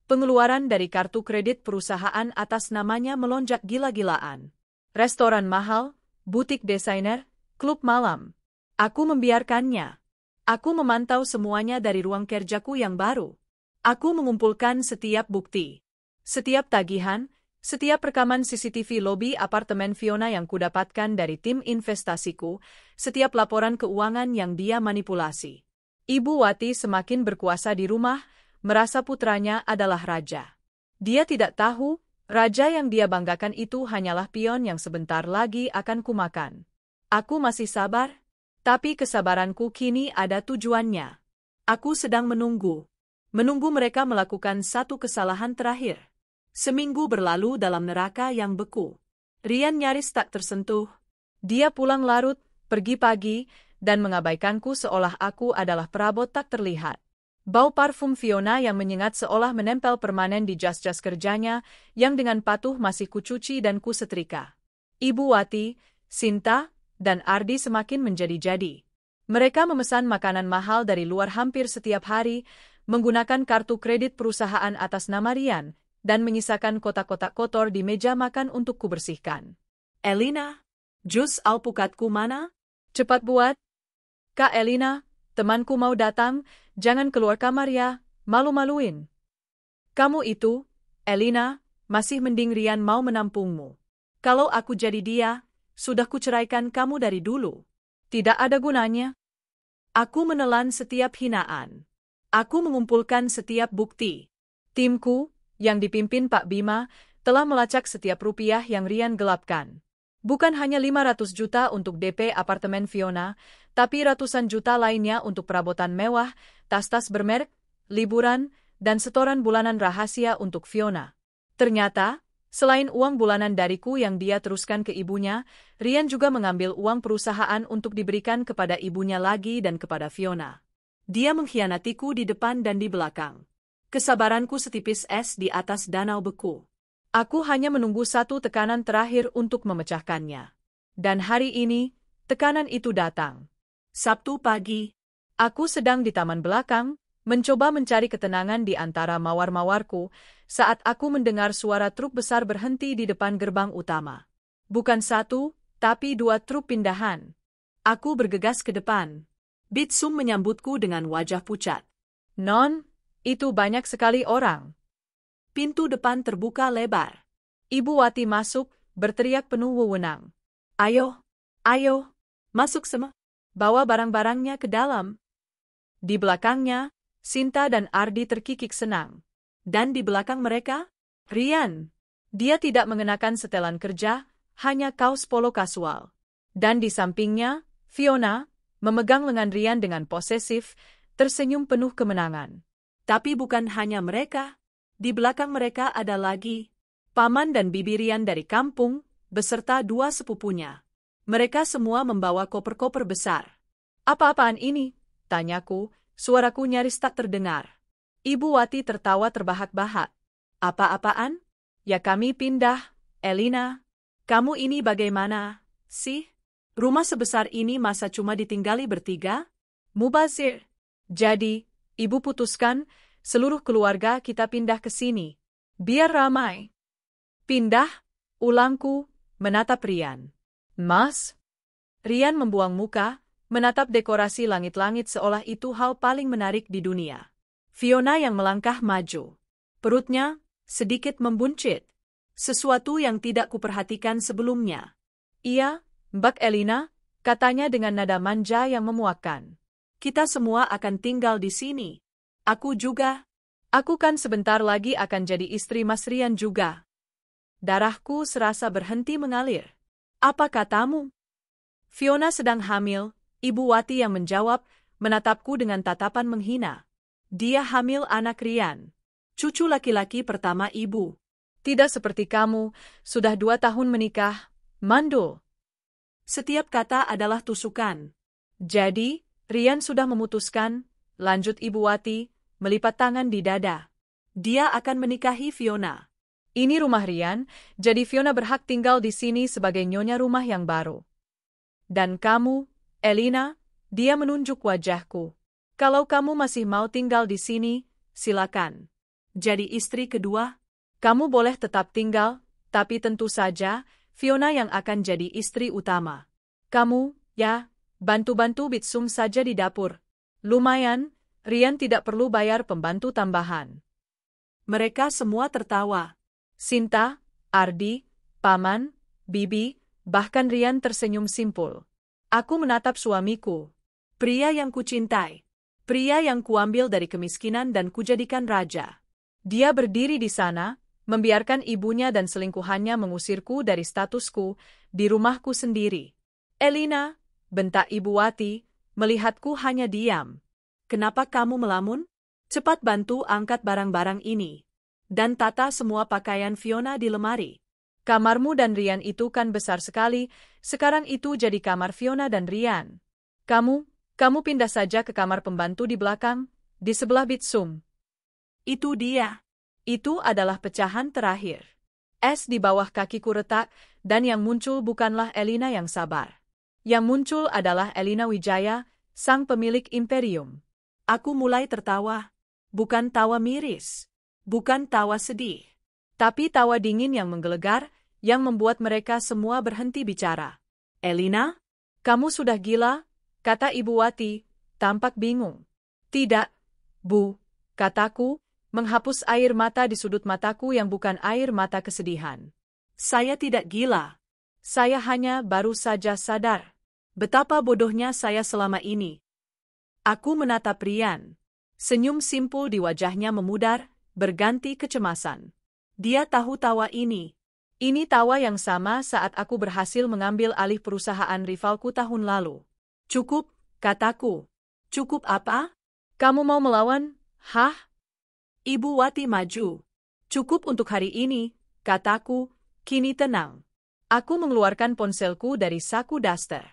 Pengeluaran dari kartu kredit perusahaan atas namanya melonjak gila-gilaan. Restoran mahal, butik desainer, klub malam. Aku membiarkannya. Aku memantau semuanya dari ruang kerjaku yang baru. Aku mengumpulkan setiap bukti. Setiap tagihan, setiap rekaman CCTV lobi apartemen Fiona yang kudapatkan dari tim investasiku, setiap laporan keuangan yang dia manipulasi. Ibu Wati semakin berkuasa di rumah, merasa putranya adalah raja. Dia tidak tahu, raja yang dia banggakan itu hanyalah pion yang sebentar lagi akan kumakan. Aku masih sabar, tapi kesabaranku kini ada tujuannya. Aku sedang menunggu. Menunggu mereka melakukan satu kesalahan terakhir. Seminggu berlalu dalam neraka yang beku. Rian nyaris tak tersentuh. Dia pulang larut, pergi pagi, dan mengabaikanku seolah aku adalah perabot tak terlihat. Bau parfum Fiona yang menyengat seolah menempel permanen di jas-jas kerjanya, yang dengan patuh masih kucuci dan kusetrika. Ibu Wati, Sinta, dan Ardi semakin menjadi-jadi. Mereka memesan makanan mahal dari luar hampir setiap hari, menggunakan kartu kredit perusahaan atas nama Rian, dan menyisakan kotak-kotak kotor di meja makan untuk kubersihkan. Elina, jus alpukatku mana? Cepat buat. Kak Elina, temanku mau datang, jangan keluar kamar ya, malu-maluin. Kamu itu, Elina, masih mending Rian mau menampungmu. Kalau aku jadi dia, sudah kuceraikan kamu dari dulu. Tidak ada gunanya. Aku menelan setiap hinaan. Aku mengumpulkan setiap bukti. Timku, yang dipimpin Pak Bima, telah melacak setiap rupiah yang Rian gelapkan. Bukan hanya 500 juta untuk DP apartemen Fiona, tapi ratusan juta lainnya untuk perabotan mewah, tas-tas bermerek, liburan, dan setoran bulanan rahasia untuk Fiona. Ternyata, selain uang bulanan dariku yang dia teruskan ke ibunya, Rian juga mengambil uang perusahaan untuk diberikan kepada ibunya lagi dan kepada Fiona. Dia mengkhianatiku di depan dan di belakang. Kesabaranku setipis es di atas danau beku. Aku hanya menunggu satu tekanan terakhir untuk memecahkannya. Dan hari ini, tekanan itu datang. Sabtu pagi, aku sedang di taman belakang, mencoba mencari ketenangan di antara mawar-mawarku, saat aku mendengar suara truk besar berhenti di depan gerbang utama. Bukan satu, tapi 2 truk pindahan. Aku bergegas ke depan. Bitsum menyambutku dengan wajah pucat. Non, itu banyak sekali orang. Pintu depan terbuka lebar. Ibu Wati masuk, berteriak penuh wewenang. Ayo, ayo, masuk semua. Bawa barang-barangnya ke dalam. Di belakangnya, Sinta dan Ardi terkikik senang. Dan di belakang mereka, Rian. Dia tidak mengenakan setelan kerja, hanya kaos polo kasual. Dan di sampingnya, Fiona, memegang lengan Rian dengan posesif, tersenyum penuh kemenangan. Tapi bukan hanya mereka. Di belakang mereka ada lagi paman dan bibi Rian dari kampung, beserta dua sepupunya. Mereka semua membawa koper-koper besar. Apa-apaan ini? Tanyaku, suaraku nyaris tak terdengar. Ibu Wati tertawa terbahak-bahak. Apa-apaan? Ya kami pindah, Elina. Kamu ini bagaimana, sih? Rumah sebesar ini masa cuma ditinggali bertiga? Mubazir. Jadi, ibu putuskan, seluruh keluarga kita pindah ke sini. Biar ramai. Pindah? Ulangku, menatap Rian. Mas? Rian membuang muka, menatap dekorasi langit-langit seolah itu hal paling menarik di dunia. Fiona yang melangkah maju. Perutnya sedikit membuncit. Sesuatu yang tidak kuperhatikan sebelumnya. Iya, Mbak Elina, katanya dengan nada manja yang memuakkan. Kita semua akan tinggal di sini. Aku juga. Aku kan sebentar lagi akan jadi istri Mas Rian juga. Darahku serasa berhenti mengalir. Apa katamu? Fiona sedang hamil, Ibu Wati yang menjawab, menatapku dengan tatapan menghina. Dia hamil anak Rian. Cucu laki-laki pertama ibu. Tidak seperti kamu, sudah 2 tahun menikah, mandul. Setiap kata adalah tusukan. Jadi, Rian sudah memutuskan, lanjut Ibu Wati, melipat tangan di dada. Dia akan menikahi Fiona. Ini rumah Rian, jadi Fiona berhak tinggal di sini sebagai nyonya rumah yang baru. Dan kamu, Elina, dia menunjuk wajahku. Kalau kamu masih mau tinggal di sini, silakan. Jadi istri kedua? Kamu boleh tetap tinggal, tapi tentu saja, Fiona yang akan jadi istri utama. Kamu, ya, bantu-bantu Bitsum saja di dapur. Lumayan, Rian tidak perlu bayar pembantu tambahan. Mereka semua tertawa. Sinta, Ardi, Paman, Bibi, bahkan Rian tersenyum simpul. Aku menatap suamiku. Pria yang kucintai. Pria yang kuambil dari kemiskinan dan kujadikan raja. Dia berdiri di sana, membiarkan ibunya dan selingkuhannya mengusirku dari statusku di rumahku sendiri. Elina, bentak Ibu Wati, melihatku hanya diam. Kenapa kamu melamun? Cepat bantu angkat barang-barang ini. Dan tata semua pakaian Fiona di lemari. Kamarmu dan Rian itu kan besar sekali, sekarang itu jadi kamar Fiona dan Rian. Kamu pindah saja ke kamar pembantu di belakang, di sebelah Bitsum. Itu dia. Itu adalah pecahan terakhir. Es di bawah kakiku retak, dan yang muncul bukanlah Elina yang sabar. Yang muncul adalah Elina Wijaya, sang pemilik imperium. Aku mulai tertawa. Bukan tawa miris. Bukan tawa sedih. Tapi tawa dingin yang menggelegar, yang membuat mereka semua berhenti bicara. Elina? Kamu sudah gila? Kata Ibu Wati, tampak bingung. Tidak, Bu, kataku, menghapus air mata di sudut mataku yang bukan air mata kesedihan. Saya tidak gila. Saya hanya baru saja sadar. Betapa bodohnya saya selama ini. Aku menatap Rian. Senyum simpul di wajahnya memudar, berganti kecemasan. Dia tahu tawa ini. Ini tawa yang sama saat aku berhasil mengambil alih perusahaan rivalku tahun lalu. Cukup, kataku. Cukup apa? Kamu mau melawan? Hah? Ibu Wati maju. Cukup untuk hari ini, kataku, kini tenang. Aku mengeluarkan ponselku dari saku daster.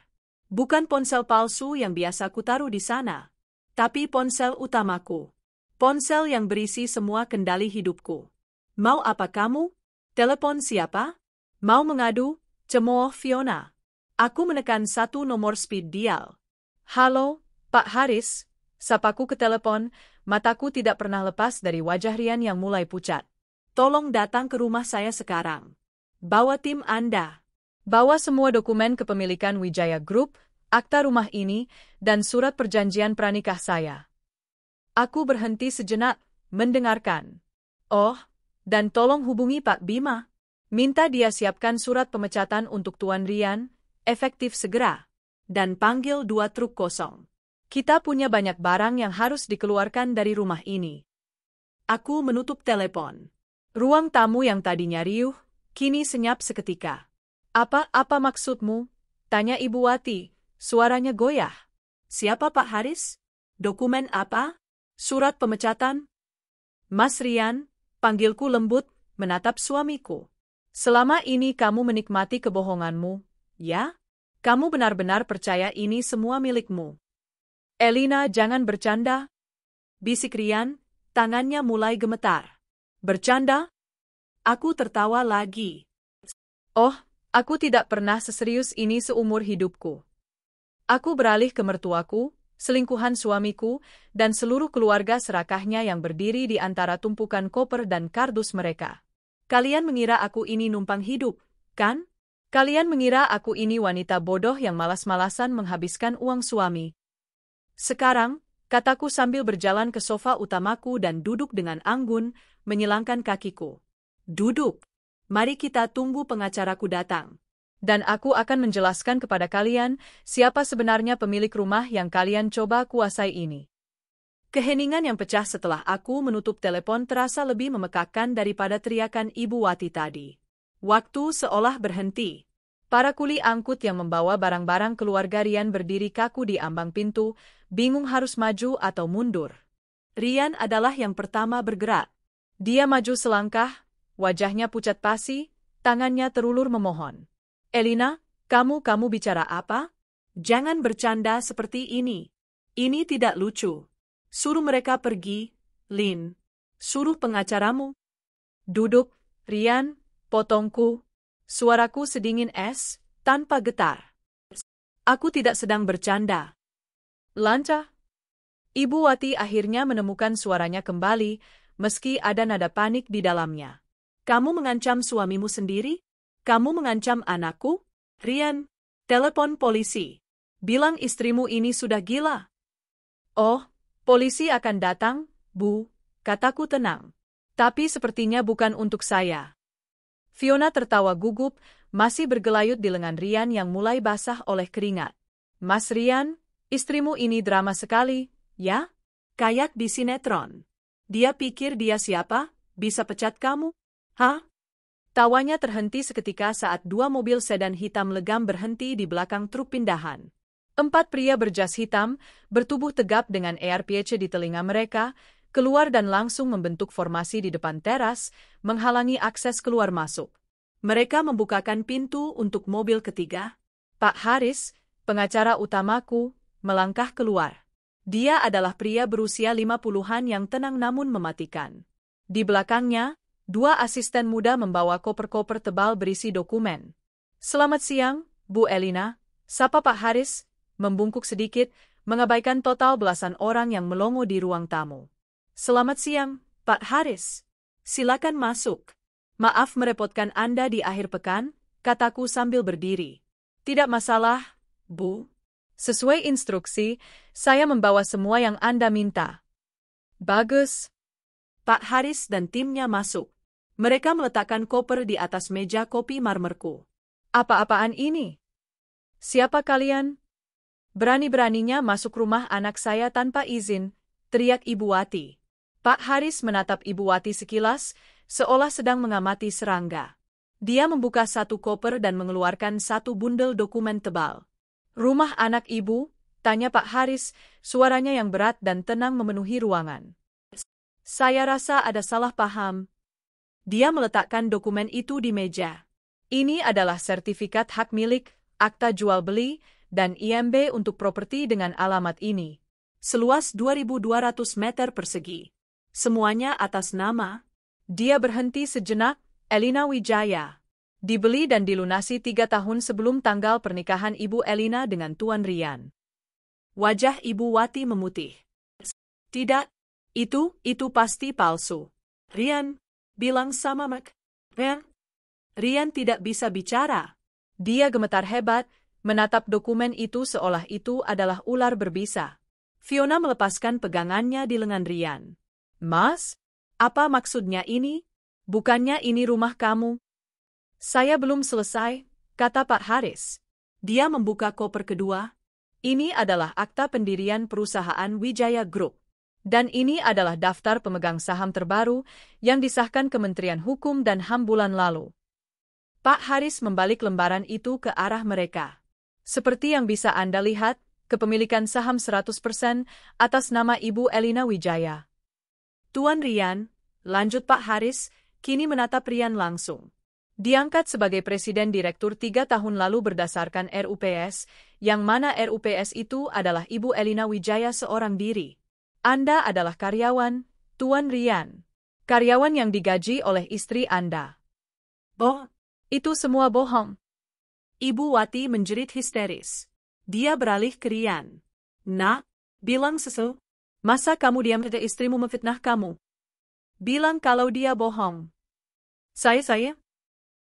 Bukan ponsel palsu yang biasa kutaruh di sana. Tapi ponsel utamaku. Ponsel yang berisi semua kendali hidupku. Mau apa kamu? Telepon siapa? Mau mengadu? Cemooh Fiona. Aku menekan 1 nomor speed dial. Halo, Pak Haris. Sapaku ke telepon, mataku tidak pernah lepas dari wajah Rian yang mulai pucat. Tolong datang ke rumah saya sekarang. Bawa tim Anda. Bawa semua dokumen kepemilikan Wijaya Group, akta rumah ini, dan surat perjanjian pranikah saya. Aku berhenti sejenak, mendengarkan. Oh, dan tolong hubungi Pak Bima. Minta dia siapkan surat pemecatan untuk Tuan Rian, efektif segera. Dan panggil 2 truk kosong. Kita punya banyak barang yang harus dikeluarkan dari rumah ini. Aku menutup telepon. Ruang tamu yang tadinya riuh, kini senyap seketika. Apa maksudmu? Tanya Ibu Wati, suaranya goyah. Siapa Pak Haris? Dokumen apa? Surat pemecatan? Mas Rian, panggilku lembut, menatap suamiku. Selama ini kamu menikmati kebohonganmu, ya? Kamu benar-benar percaya ini semua milikmu. Elina, jangan bercanda, bisik Rian, tangannya mulai gemetar. Bercanda? Aku tertawa lagi. Oh, aku tidak pernah seserius ini seumur hidupku. Aku beralih ke mertuaku, selingkuhan suamiku, dan seluruh keluarga serakahnya yang berdiri di antara tumpukan koper dan kardus mereka. Kalian mengira aku ini numpang hidup, kan? Kalian mengira aku ini wanita bodoh yang malas-malasan menghabiskan uang suami. Sekarang, kataku sambil berjalan ke sofa utamaku dan duduk dengan anggun, menyilangkan kakiku. Duduk. Mari kita tunggu pengacaraku datang. Dan aku akan menjelaskan kepada kalian siapa sebenarnya pemilik rumah yang kalian coba kuasai ini. Keheningan yang pecah setelah aku menutup telepon terasa lebih memekakkan daripada teriakan Ibu Wati tadi. Waktu seolah berhenti. Para kuli angkut yang membawa barang-barang keluarga Rian berdiri kaku di ambang pintu, bingung harus maju atau mundur. Rian adalah yang pertama bergerak. Dia maju selangkah, wajahnya pucat pasi, tangannya terulur memohon. Elina, kamu bicara apa? Jangan bercanda seperti ini. Ini tidak lucu. Suruh mereka pergi, Lin. Suruh pengacaramu. Duduk, Rian, potongku. Suaraku sedingin es, tanpa getar. Aku tidak sedang bercanda. Lanca. Ibu Wati akhirnya menemukan suaranya kembali, meski ada nada panik di dalamnya. Kamu mengancam suamimu sendiri? Kamu mengancam anakku? Rian, telepon polisi. Bilang istrimu ini sudah gila. Oh, polisi akan datang, Bu, kataku tenang. Tapi sepertinya bukan untuk saya. Fiona tertawa gugup, masih bergelayut di lengan Rian yang mulai basah oleh keringat. Mas Rian, istrimu ini drama sekali, ya? Kayak di sinetron. Dia pikir dia siapa? Bisa pecat kamu? Hah? Tawanya terhenti seketika saat dua mobil sedan hitam legam berhenti di belakang truk pindahan. 4 pria berjas hitam, bertubuh tegap dengan ARPC di telinga mereka, keluar dan langsung membentuk formasi di depan teras, menghalangi akses keluar masuk. Mereka membukakan pintu untuk mobil ketiga. Pak Haris, pengacara utamaku, melangkah keluar. Dia adalah pria berusia 50-an yang tenang namun mematikan. Di belakangnya, 2 asisten muda membawa koper-koper tebal berisi dokumen. Selamat siang, Bu Elina, sapa Pak Haris, membungkuk sedikit, mengabaikan total belasan orang yang melongo di ruang tamu. Selamat siang, Pak Haris. Silakan masuk. Maaf merepotkan Anda di akhir pekan, kataku sambil berdiri. Tidak masalah, Bu. Sesuai instruksi, saya membawa semua yang Anda minta. Bagus. Pak Haris dan timnya masuk. Mereka meletakkan koper di atas meja kopi marmerku. Apa-apaan ini? Siapa kalian? Berani-beraninya masuk rumah anak saya tanpa izin, teriak Ibu Wati. Pak Haris menatap Ibu Wati sekilas, seolah sedang mengamati serangga. Dia membuka satu koper dan mengeluarkan satu bundel dokumen tebal. Rumah anak ibu? Tanya Pak Haris, suaranya yang berat dan tenang memenuhi ruangan. Saya rasa ada salah paham. Dia meletakkan dokumen itu di meja. Ini adalah sertifikat hak milik, akta jual beli, dan IMB untuk properti dengan alamat ini. Seluas 2.200 meter persegi. Semuanya atas nama. Dia berhenti sejenak, Elina Wijaya. Dibeli dan dilunasi 3 tahun sebelum tanggal pernikahan Ibu Elina dengan Tuan Rian. Wajah Ibu Wati memutih. Tidak, itu pasti palsu. Rian, bilang sama Mak. Rian tidak bisa bicara. Dia gemetar hebat, menatap dokumen itu seolah itu adalah ular berbisa. Fiona melepaskan pegangannya di lengan Rian. Mas, apa maksudnya ini? Bukannya ini rumah kamu? Saya belum selesai, kata Pak Haris. Dia membuka koper kedua. Ini adalah akta pendirian perusahaan Wijaya Group. Dan ini adalah daftar pemegang saham terbaru yang disahkan Kementerian Hukum dan HAM bulan lalu. Pak Haris membalik lembaran itu ke arah mereka. Seperti yang bisa Anda lihat, kepemilikan saham 100% atas nama Ibu Elina Wijaya. Tuan Rian, lanjut Pak Haris, kini menatap Rian langsung. Diangkat sebagai Presiden Direktur 3 tahun lalu berdasarkan RUPS, yang mana RUPS itu adalah Ibu Elina Wijaya seorang diri. Anda adalah karyawan, Tuan Rian. Karyawan yang digaji oleh istri Anda. Itu semua bohong. Ibu Wati menjerit histeris. Dia beralih ke Rian. Nak, bilang sesuatu. Masa kamu diam saja istrimu memfitnah kamu? Bilang kalau dia bohong. Saya?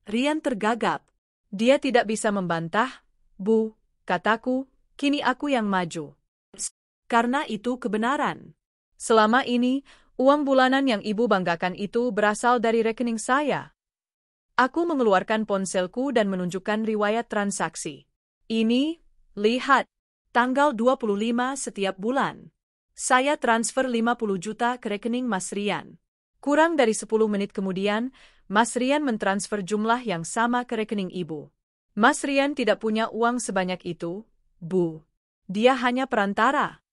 Rian tergagap. Dia tidak bisa membantah, Bu, kataku, kini aku yang maju. Karena itu kebenaran. Selama ini, uang bulanan yang ibu banggakan itu berasal dari rekening saya. Aku mengeluarkan ponselku dan menunjukkan riwayat transaksi. Ini, lihat, tanggal 25 setiap bulan. Saya transfer 50 juta ke rekening Mas Rian. Kurang dari 10 menit kemudian, Mas Rian mentransfer jumlah yang sama ke rekening ibu. Mas Rian tidak punya uang sebanyak itu, Bu. Dia hanya perantara.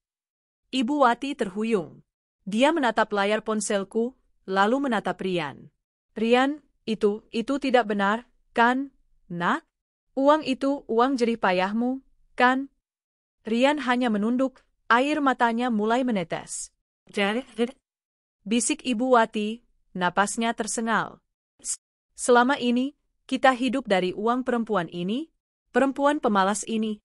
Ibu Wati terhuyung. Dia menatap layar ponselku, lalu menatap Rian. Rian, itu tidak benar, kan, Nak? Uang itu uang jerih payahmu, kan? Rian hanya menunduk, air matanya mulai menetes. Bisik Ibu Wati, napasnya tersengal. Selama ini, kita hidup dari uang perempuan ini, perempuan pemalas ini.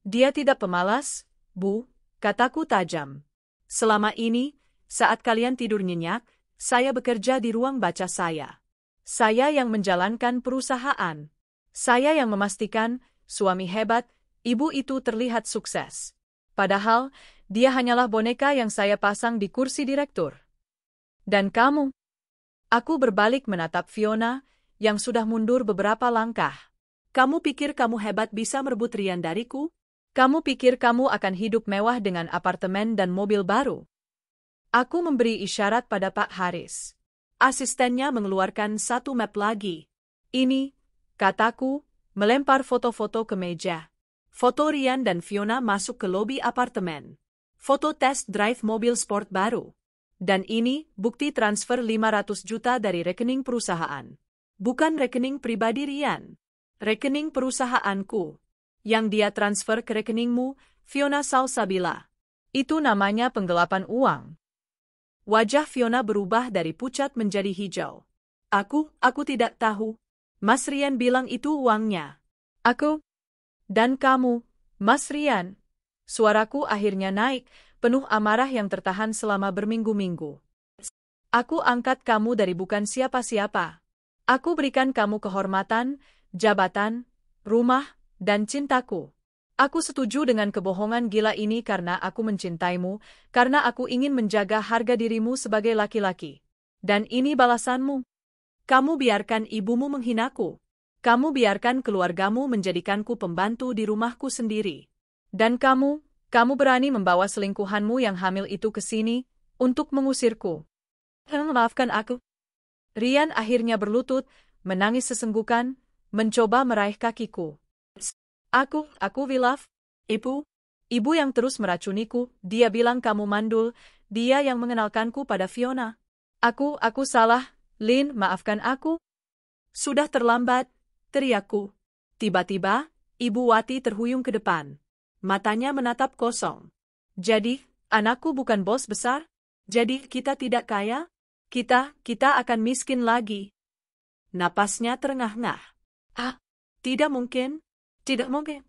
Dia tidak pemalas, Bu, kataku tajam. Selama ini, saat kalian tidur nyenyak, saya bekerja di ruang baca saya. Saya yang menjalankan perusahaan. Saya yang memastikan, suami hebat, ibu itu terlihat sukses. Padahal, dia hanyalah boneka yang saya pasang di kursi direktur. Dan kamu? Aku berbalik menatap Fiona, yang sudah mundur beberapa langkah. Kamu pikir kamu hebat bisa merebut Rian dariku? Kamu pikir kamu akan hidup mewah dengan apartemen dan mobil baru? Aku memberi isyarat pada Pak Haris. Asistennya mengeluarkan satu map lagi. Ini, kataku, melempar foto-foto ke meja. Foto Rian dan Fiona masuk ke lobi apartemen. Foto test drive mobil sport baru. Dan ini, bukti transfer 500 juta dari rekening perusahaan. Bukan rekening pribadi Rian. Rekening perusahaanku. Yang dia transfer ke rekeningmu, Fiona Salsabila. Itu namanya penggelapan uang. Wajah Fiona berubah dari pucat menjadi hijau. Aku tidak tahu. Mas Rian bilang itu uangnya. Aku? Dan kamu, Mas Rian? Suaraku akhirnya naik, penuh amarah yang tertahan selama berminggu-minggu. Aku angkat kamu dari bukan siapa-siapa. Aku berikan kamu kehormatan, jabatan, rumah, dan cintaku. Aku setuju dengan kebohongan gila ini karena aku mencintaimu, karena aku ingin menjaga harga dirimu sebagai laki-laki. Dan ini balasanmu. Kamu biarkan ibumu menghinaku. Kamu biarkan keluargamu menjadikanku pembantu di rumahku sendiri. Dan kamu berani membawa selingkuhanmu yang hamil itu ke sini, untuk mengusirku. Maafkan aku. Rian akhirnya berlutut, menangis sesenggukan, mencoba meraih kakiku. Aku Wilaf. Ibu yang terus meracuniku, dia bilang kamu mandul, dia yang mengenalkanku pada Fiona. Aku salah, Lin, maafkan aku. Sudah terlambat, teriakku. Tiba-tiba, Ibu Wati terhuyung ke depan. Matanya menatap kosong. Jadi, anakku bukan bos besar? Jadi kita tidak kaya? Kita akan miskin lagi. Napasnya terengah-engah. Tidak mungkin. Tidak mungkin.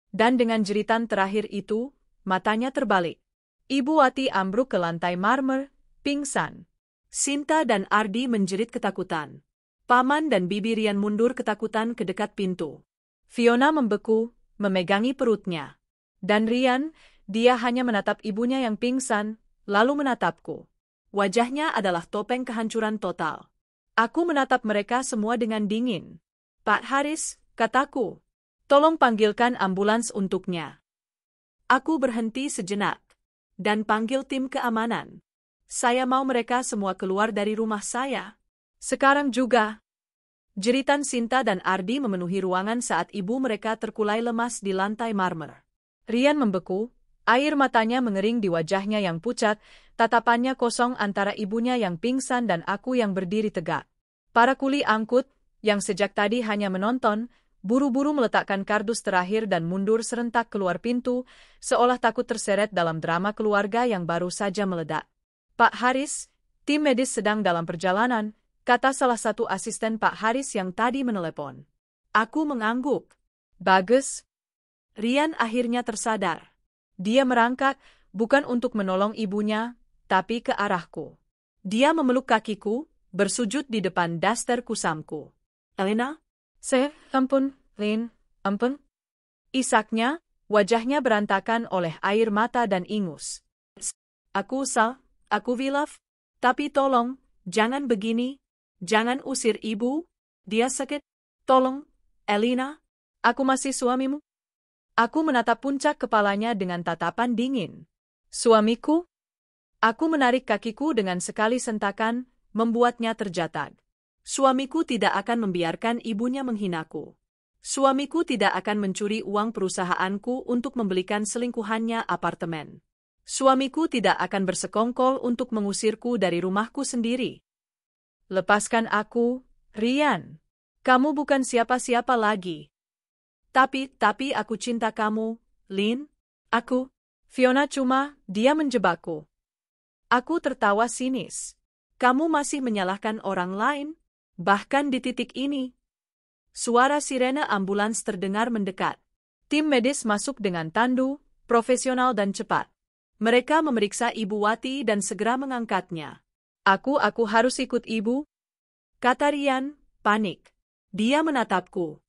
Dan dengan jeritan terakhir itu, matanya terbalik. Ibu Wati ambruk ke lantai marmer, pingsan. Sinta dan Ardi menjerit ketakutan. Paman dan Bibi Rian mundur ketakutan ke dekat pintu. Fiona membeku, memegangi perutnya. Dan Rian, dia hanya menatap ibunya yang pingsan, lalu menatapku. Wajahnya adalah topeng kehancuran total. Aku menatap mereka semua dengan dingin. Pak Haris, kataku, tolong panggilkan ambulans untuknya. Aku berhenti sejenak. Dan panggil tim keamanan. Saya mau mereka semua keluar dari rumah saya. Sekarang juga. Jeritan Sinta dan Ardi memenuhi ruangan saat ibu mereka terkulai lemas di lantai marmer. Rian membeku, air matanya mengering di wajahnya yang pucat, tatapannya kosong antara ibunya yang pingsan dan aku yang berdiri tegak. Para kuli angkut, yang sejak tadi hanya menonton, buru-buru meletakkan kardus terakhir dan mundur serentak keluar pintu, seolah takut terseret dalam drama keluarga yang baru saja meledak. Pak Haris, tim medis sedang dalam perjalanan, kata salah satu asisten Pak Haris yang tadi menelepon. Aku mengangguk. Bagus. Rian akhirnya tersadar. Dia merangkak, bukan untuk menolong ibunya, tapi ke arahku. Dia memeluk kakiku, bersujud di depan daster kusamku. Elena? Ampun, Lin, ampun. Isaknya, wajahnya berantakan oleh air mata dan ingus. Aku Wilaf, tapi tolong, jangan begini, jangan usir ibu, dia sakit, tolong, Elena. Aku masih suamimu? Aku menatap puncak kepalanya dengan tatapan dingin. Suamiku? Aku menarik kakiku dengan sekali sentakan, membuatnya terjatag. Suamiku tidak akan membiarkan ibunya menghinaku. Suamiku tidak akan mencuri uang perusahaanku untuk membelikan selingkuhannya apartemen. Suamiku tidak akan bersekongkol untuk mengusirku dari rumahku sendiri. Lepaskan aku, Rian. Kamu bukan siapa-siapa lagi. Tapi aku cinta kamu, Lin. Fiona dia menjebakku. Aku tertawa sinis. Kamu masih menyalahkan orang lain, bahkan di titik ini. Suara sirene ambulans terdengar mendekat. Tim medis masuk dengan tandu, profesional dan cepat. Mereka memeriksa Ibu Wati dan segera mengangkatnya. Aku harus ikut ibu? Kata Rian, panik. Dia menatapku.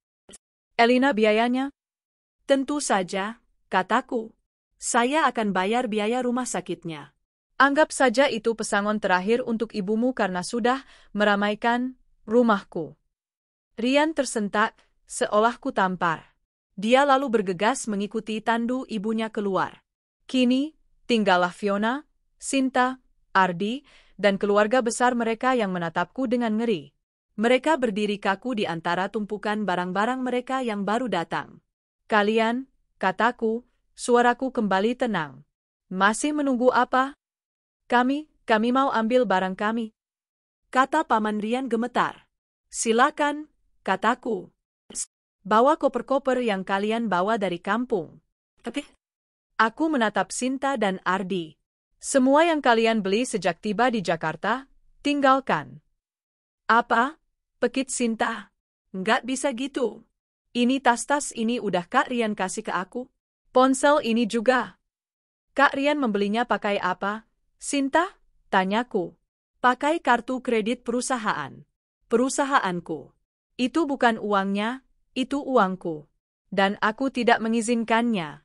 Elena biayanya? Tentu saja, kataku. Saya akan bayar biaya rumah sakitnya. Anggap saja itu pesangon terakhir untuk ibumu karena sudah meramaikan rumahku. Rian tersentak, seolah ku tampar. Dia lalu bergegas mengikuti tandu ibunya keluar. Kini, tinggallah Fiona, Sinta, Ardi, dan keluarga besar mereka yang menatapku dengan ngeri. Mereka berdiri kaku di antara tumpukan barang-barang mereka yang baru datang. Kalian, kataku, suaraku kembali tenang. Masih menunggu apa? Kami mau ambil barang kami. Kata Paman Rian gemetar. Silakan, kataku. Bawa koper-koper yang kalian bawa dari kampung. Tapi, aku menatap Sinta dan Ardi. Semua yang kalian beli sejak tiba di Jakarta, tinggalkan. Apa? Pekit Sinta. Nggak bisa gitu. Ini tas-tas ini udah Kak Rian kasih ke aku. Ponsel ini juga. Kak Rian membelinya pakai apa? Sinta? Tanyaku. Pakai kartu kredit perusahaan. Perusahaanku. Itu bukan uangnya, itu uangku. Dan aku tidak mengizinkannya.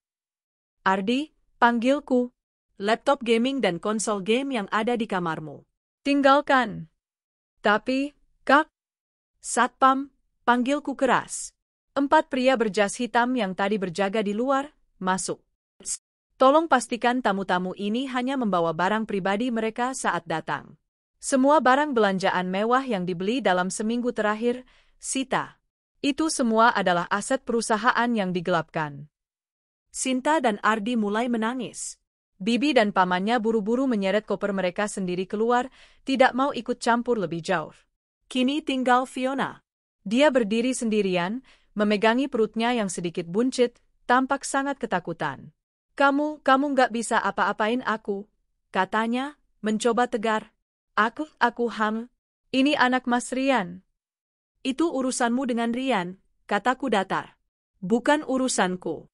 Ardi, panggilku. Laptop gaming dan konsol game yang ada di kamarmu. Tinggalkan. Tapi, Kak. Satpam, panggilku keras. 4 pria berjas hitam yang tadi berjaga di luar, masuk. Tolong pastikan tamu-tamu ini hanya membawa barang pribadi mereka saat datang. Semua barang belanjaan mewah yang dibeli dalam seminggu terakhir, sita. Itu semua adalah aset perusahaan yang digelapkan. Sinta dan Ardi mulai menangis. Bibi dan pamannya buru-buru menyeret koper mereka sendiri keluar, tidak mau ikut campur lebih jauh. Kini tinggal Fiona. Dia berdiri sendirian, memegangi perutnya yang sedikit buncit, tampak sangat ketakutan. Kamu nggak bisa apa-apain aku, katanya, mencoba tegar. Aku hamil. Ini anak Mas Rian. Itu urusanmu dengan Rian, kataku datar. Bukan urusanku.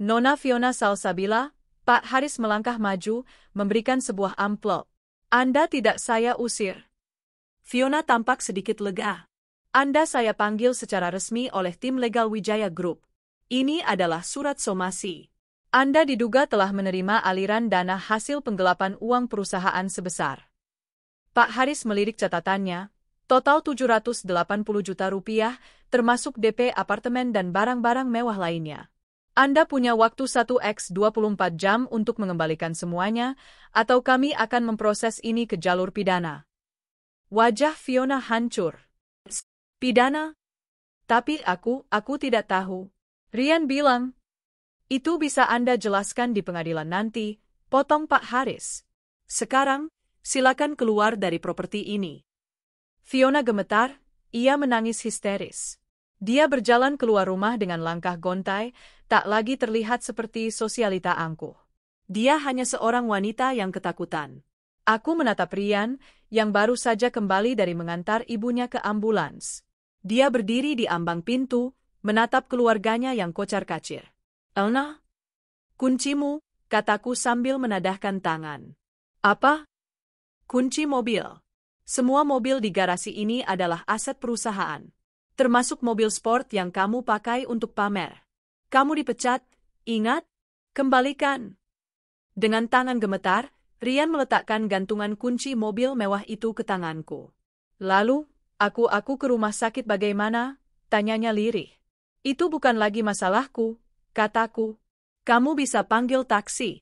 Nona Fiona Salsabila, Pak Haris melangkah maju, memberikan sebuah amplop. Anda tidak saya usir. Fiona tampak sedikit lega. Anda saya panggil secara resmi oleh tim legal Wijaya Group. Ini adalah surat somasi. Anda diduga telah menerima aliran dana hasil penggelapan uang perusahaan sebesar. Pak Haris melirik catatannya, total 780 juta rupiah, termasuk DP apartemen dan barang-barang mewah lainnya. Anda punya waktu 1x24 jam untuk mengembalikan semuanya, atau kami akan memproses ini ke jalur pidana. Wajah Fiona hancur. Pidana? Tapi aku tidak tahu. Ryan bilang. Itu bisa Anda jelaskan di pengadilan nanti, potong Pak Haris. Sekarang, silakan keluar dari properti ini. Fiona gemetar, ia menangis histeris. Dia berjalan keluar rumah dengan langkah gontai, tak lagi terlihat seperti sosialita angkuh. Dia hanya seorang wanita yang ketakutan. Aku menatap Ryan, yang baru saja kembali dari mengantar ibunya ke ambulans. Dia berdiri di ambang pintu, menatap keluarganya yang kocar-kacir. "Elna? Kuncimu," kataku sambil menadahkan tangan. Apa? "Kunci mobil. Semua mobil di garasi ini adalah aset perusahaan. Termasuk mobil sport yang kamu pakai untuk pamer. Kamu dipecat, ingat? Kembalikan." Dengan tangan gemetar, Ryan meletakkan gantungan kunci mobil mewah itu ke tanganku. Lalu, aku ke rumah sakit bagaimana? Tanyanya lirih. Itu bukan lagi masalahku, kataku. Kamu bisa panggil taksi.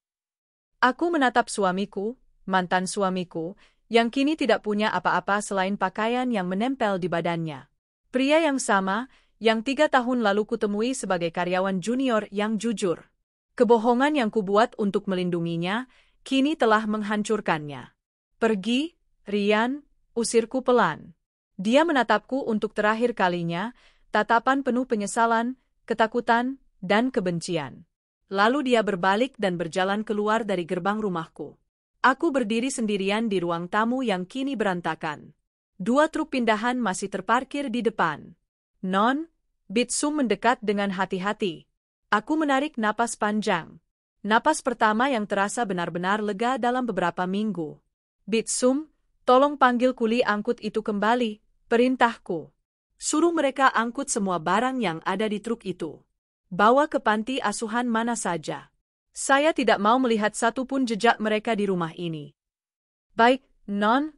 Aku menatap suamiku, mantan suamiku, yang kini tidak punya apa-apa selain pakaian yang menempel di badannya. Pria yang sama, yang 3 tahun lalu kutemui sebagai karyawan junior yang jujur. Kebohongan yang kubuat untuk melindunginya, kini telah menghancurkannya. "Pergi, Ryan," usirku pelan. Dia menatapku untuk terakhir kalinya, tatapan penuh penyesalan, ketakutan, dan kebencian. Lalu dia berbalik dan berjalan keluar dari gerbang rumahku. Aku berdiri sendirian di ruang tamu yang kini berantakan. 2 truk pindahan masih terparkir di depan. "Non," Bitsum mendekat dengan hati-hati. Aku menarik napas panjang. Napas pertama yang terasa benar-benar lega dalam beberapa minggu. "Bitsum, tolong panggil kuli angkut itu kembali," perintahku. "Suruh mereka angkut semua barang yang ada di truk itu. Bawa ke panti asuhan mana saja. Saya tidak mau melihat satupun jejak mereka di rumah ini." "Baik, Non."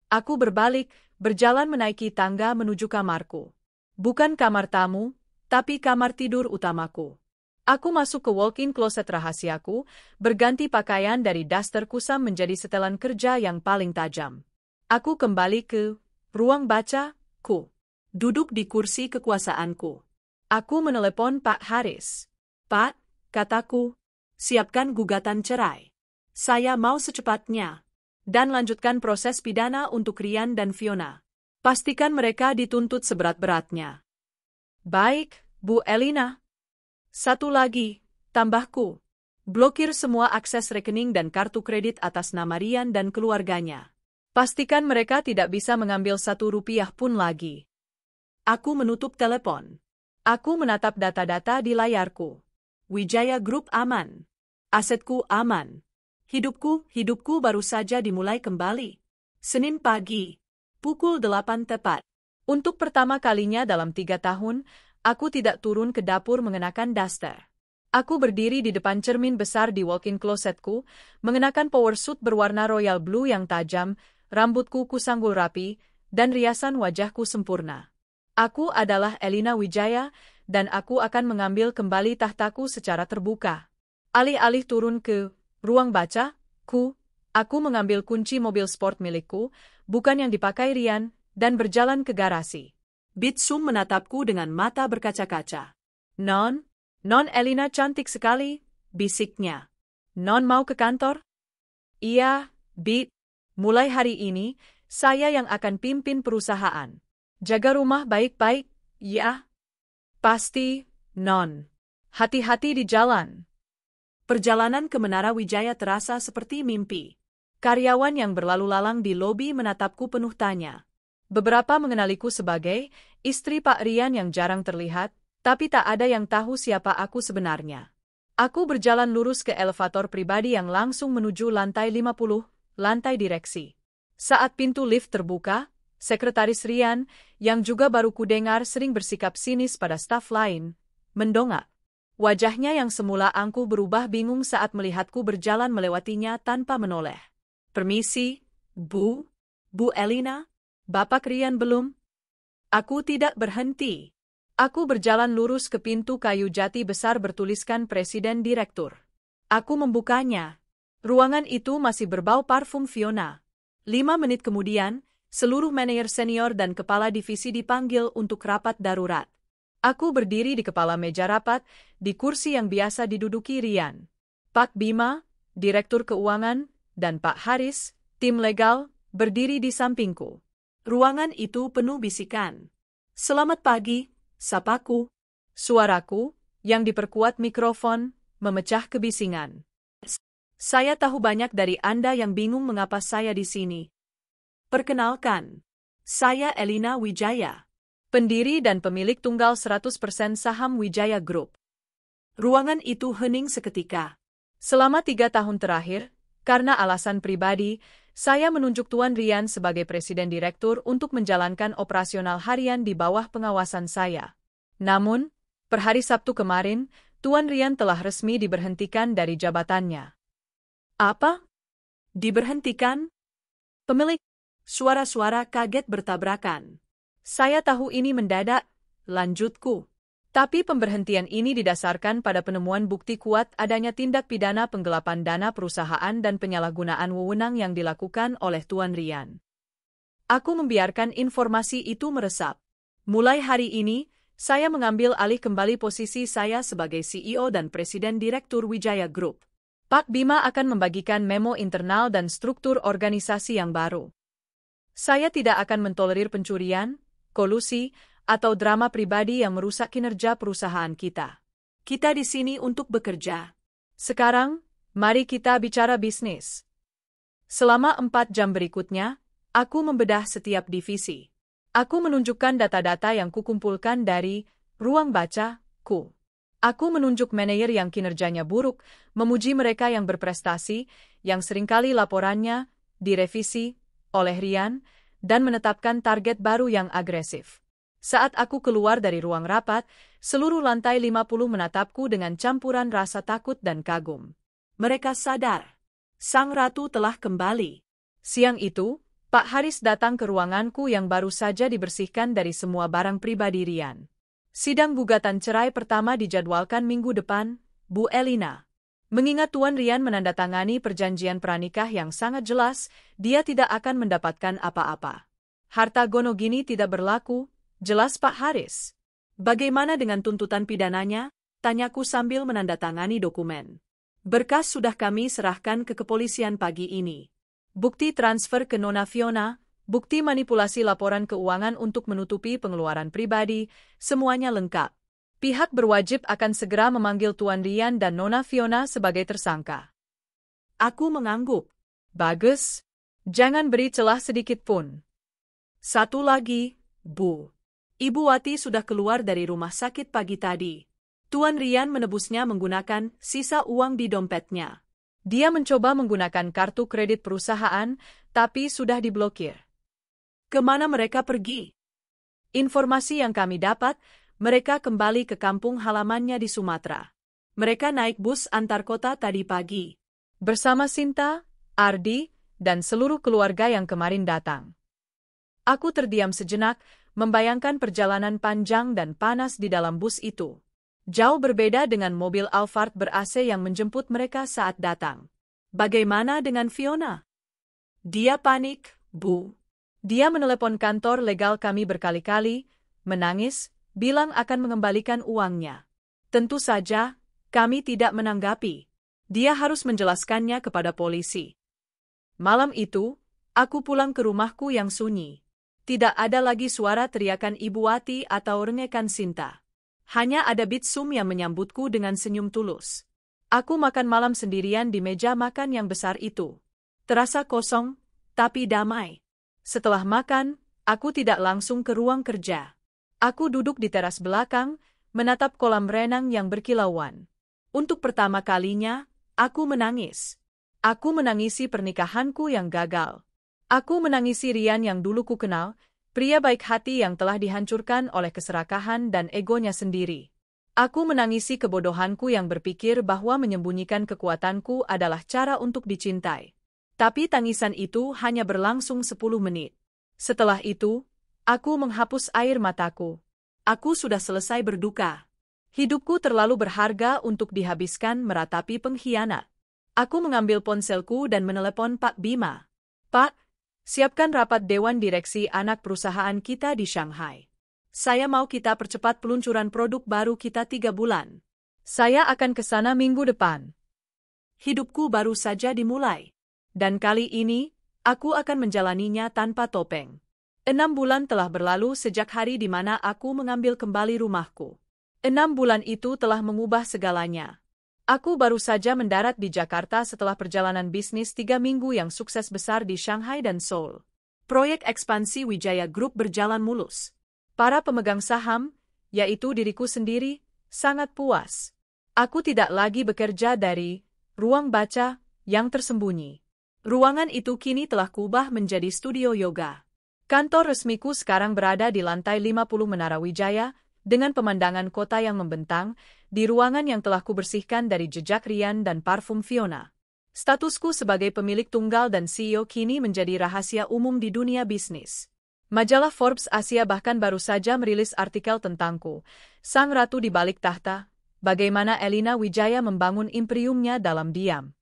Aku berbalik, berjalan menaiki tangga menuju kamarku. Bukan kamar tamu, tapi kamar tidur utamaku. Aku masuk ke walk-in closet rahasiaku, berganti pakaian dari daster kusam menjadi setelan kerja yang paling tajam. Aku kembali ke ruang baca-ku. Duduk di kursi kekuasaanku. Aku menelepon Pak Haris. "Pak," kataku, "siapkan gugatan cerai. Saya mau secepatnya. Dan lanjutkan proses pidana untuk Ryan dan Fiona. Pastikan mereka dituntut seberat-beratnya." "Baik, Bu Elina." "Satu lagi, tambahku. Blokir semua akses rekening dan kartu kredit atas nama Ryan dan keluarganya. Pastikan mereka tidak bisa mengambil 1 rupiah pun lagi." Aku menutup telepon. Aku menatap data-data di layarku. Wijaya Group aman. Asetku aman. Hidupku baru saja dimulai kembali. Senin pagi, pukul 8 tepat. Untuk pertama kalinya dalam 3 tahun, aku tidak turun ke dapur mengenakan daster. Aku berdiri di depan cermin besar di walk-in closetku, mengenakan power suit berwarna royal blue yang tajam, rambutku kusanggul rapi, dan riasan wajahku sempurna. Aku adalah Elina Wijaya, dan aku akan mengambil kembali tahtaku secara terbuka. Alih-alih turun ke ruang baca-ku, aku mengambil kunci mobil sport milikku, bukan yang dipakai Ryan, dan berjalan ke garasi. Bitsum menatapku dengan mata berkaca-kaca. Non Elina cantik sekali," bisiknya. "Non mau ke kantor?" "Iya, Bit. Mulai hari ini, saya yang akan pimpin perusahaan. Jaga rumah baik-baik, ya?" "Pasti, Non. Hati-hati di jalan." Perjalanan ke Menara Wijaya terasa seperti mimpi. Karyawan yang berlalu lalang di lobi menatapku penuh tanya. Beberapa mengenaliku sebagai istri Pak Ryan yang jarang terlihat, tapi tak ada yang tahu siapa aku sebenarnya. Aku berjalan lurus ke elevator pribadi yang langsung menuju lantai 50, lantai direksi. Saat pintu lift terbuka, sekretaris Ryan, yang juga baru kudengar sering bersikap sinis pada staf lain, mendongak. Wajahnya yang semula angkuh berubah bingung saat melihatku berjalan melewatinya tanpa menoleh. "Permisi, Bu Elina? Bapak Ryan belum?" Aku tidak berhenti. Aku berjalan lurus ke pintu kayu jati besar bertuliskan Presiden Direktur. Aku membukanya. Ruangan itu masih berbau parfum Fiona. 5 menit kemudian, seluruh manajer senior dan kepala divisi dipanggil untuk rapat darurat. Aku berdiri di kepala meja rapat, di kursi yang biasa diduduki Rian. Pak Bima, Direktur Keuangan, dan Pak Haris, tim legal, berdiri di sampingku. Ruangan itu penuh bisikan. "Selamat pagi," sapaku. Suaraku, yang diperkuat mikrofon, memecah kebisingan. "Saya tahu banyak dari Anda yang bingung mengapa saya di sini. Perkenalkan, saya Elina Wijaya, pendiri dan pemilik tunggal 100% saham Wijaya Group." Ruangan itu hening seketika. Selama 3 tahun terakhir, karena alasan pribadi, saya menunjuk Tuan Rian sebagai Presiden Direktur untuk menjalankan operasional harian di bawah pengawasan saya. Namun, per hari Sabtu kemarin, Tuan Rian telah resmi diberhentikan dari jabatannya. "Apa? Diberhentikan?" Pemilik suara-suara kaget bertabrakan. "Saya tahu ini mendadak," lanjutku. "Tapi pemberhentian ini didasarkan pada penemuan bukti kuat adanya tindak pidana penggelapan dana perusahaan dan penyalahgunaan wewenang yang dilakukan oleh Tuan Rian." Aku membiarkan informasi itu meresap. Mulai hari ini, saya mengambil alih kembali posisi saya sebagai CEO dan Presiden Direktur Wijaya Group. Pak Bima akan membagikan memo internal dan struktur organisasi yang baru. Saya tidak akan mentolerir pencurian, kolusi, atau drama pribadi yang merusak kinerja perusahaan kita. Kita di sini untuk bekerja. Sekarang, mari kita bicara bisnis. Selama 4 jam berikutnya, aku membedah setiap divisi. Aku menunjukkan data-data yang kukumpulkan dari ruang baca-ku. Aku menunjuk manajer yang kinerjanya buruk, memuji mereka yang berprestasi, yang seringkali laporannya direvisi oleh Rian, dan menetapkan target baru yang agresif. Saat aku keluar dari ruang rapat, seluruh lantai 50 menatapku dengan campuran rasa takut dan kagum. Mereka sadar. Sang Ratu telah kembali. Siang itu, Pak Haris datang ke ruanganku yang baru saja dibersihkan dari semua barang pribadi Rian. "Sidang gugatan cerai pertama dijadwalkan minggu depan, Bu Elina. Mengingat Tuan Rian menandatangani perjanjian pranikah yang sangat jelas, dia tidak akan mendapatkan apa-apa. Harta gonogini tidak berlaku, jelas Pak Haris." "Bagaimana dengan tuntutan pidananya?" tanyaku sambil menandatangani dokumen. "Berkas sudah kami serahkan ke kepolisian pagi ini. Bukti transfer ke Nona Fiona, bukti manipulasi laporan keuangan untuk menutupi pengeluaran pribadi, semuanya lengkap. Pihak berwajib akan segera memanggil Tuan Rian dan Nona Fiona sebagai tersangka." Aku mengangguk. "Bagus. Jangan beri celah sedikit pun. Satu lagi, Bu. Ibu Wati sudah keluar dari rumah sakit pagi tadi. Tuan Rian menebusnya menggunakan sisa uang di dompetnya. Dia mencoba menggunakan kartu kredit perusahaan, tapi sudah diblokir." "Kemana mereka pergi?" "Informasi yang kami dapat, mereka kembali ke kampung halamannya di Sumatera. Mereka naik bus antar kota tadi pagi. Bersama Sinta, Ardi, dan seluruh keluarga yang kemarin datang." Aku terdiam sejenak, membayangkan perjalanan panjang dan panas di dalam bus itu. Jauh berbeda dengan mobil Alphard ber-AC yang menjemput mereka saat datang. "Bagaimana dengan Fiona?" "Dia panik, Bu. Dia menelepon kantor legal kami berkali-kali, menangis, bilang akan mengembalikan uangnya. Tentu saja, kami tidak menanggapi. Dia harus menjelaskannya kepada polisi." Malam itu, aku pulang ke rumahku yang sunyi. Tidak ada lagi suara teriakan Ibu Wati atau rengekan Sinta. Hanya ada Bitsum yang menyambutku dengan senyum tulus. Aku makan malam sendirian di meja makan yang besar itu. Terasa kosong, tapi damai. Setelah makan, aku tidak langsung ke ruang kerja. Aku duduk di teras belakang, menatap kolam renang yang berkilauan. Untuk pertama kalinya, aku menangis. Aku menangisi pernikahanku yang gagal. Aku menangisi Rian yang dulu ku kenal, pria baik hati yang telah dihancurkan oleh keserakahan dan egonya sendiri. Aku menangisi kebodohanku yang berpikir bahwa menyembunyikan kekuatanku adalah cara untuk dicintai. Tapi tangisan itu hanya berlangsung 10 menit. Setelah itu, aku menghapus air mataku. Aku sudah selesai berduka. Hidupku terlalu berharga untuk dihabiskan meratapi pengkhianat. Aku mengambil ponselku dan menelepon Pak Bima. Pak, siapkan rapat Dewan Direksi anak perusahaan kita di Shanghai. Saya mau kita percepat peluncuran produk baru kita 3 bulan. Saya akan ke sana minggu depan. Hidupku baru saja dimulai. Dan kali ini, aku akan menjalaninya tanpa topeng. 6 bulan telah berlalu sejak hari di mana aku mengambil kembali rumahku. 6 bulan itu telah mengubah segalanya. Aku baru saja mendarat di Jakarta setelah perjalanan bisnis 3 minggu yang sukses besar di Shanghai dan Seoul. Proyek ekspansi Wijaya Group berjalan mulus. Para pemegang saham, yaitu diriku sendiri, sangat puas. Aku tidak lagi bekerja dari ruang baca yang tersembunyi. Ruangan itu kini telah kubah menjadi studio yoga. Kantor resmiku sekarang berada di lantai 50 Menara Wijaya, dengan pemandangan kota yang membentang, di ruangan yang telah kubersihkan dari jejak Rian dan parfum Fiona. Statusku sebagai pemilik tunggal dan CEO kini menjadi rahasia umum di dunia bisnis. Majalah Forbes Asia bahkan baru saja merilis artikel tentangku, sang ratu di balik tahta, bagaimana Elina Wijaya membangun imperiumnya dalam diam.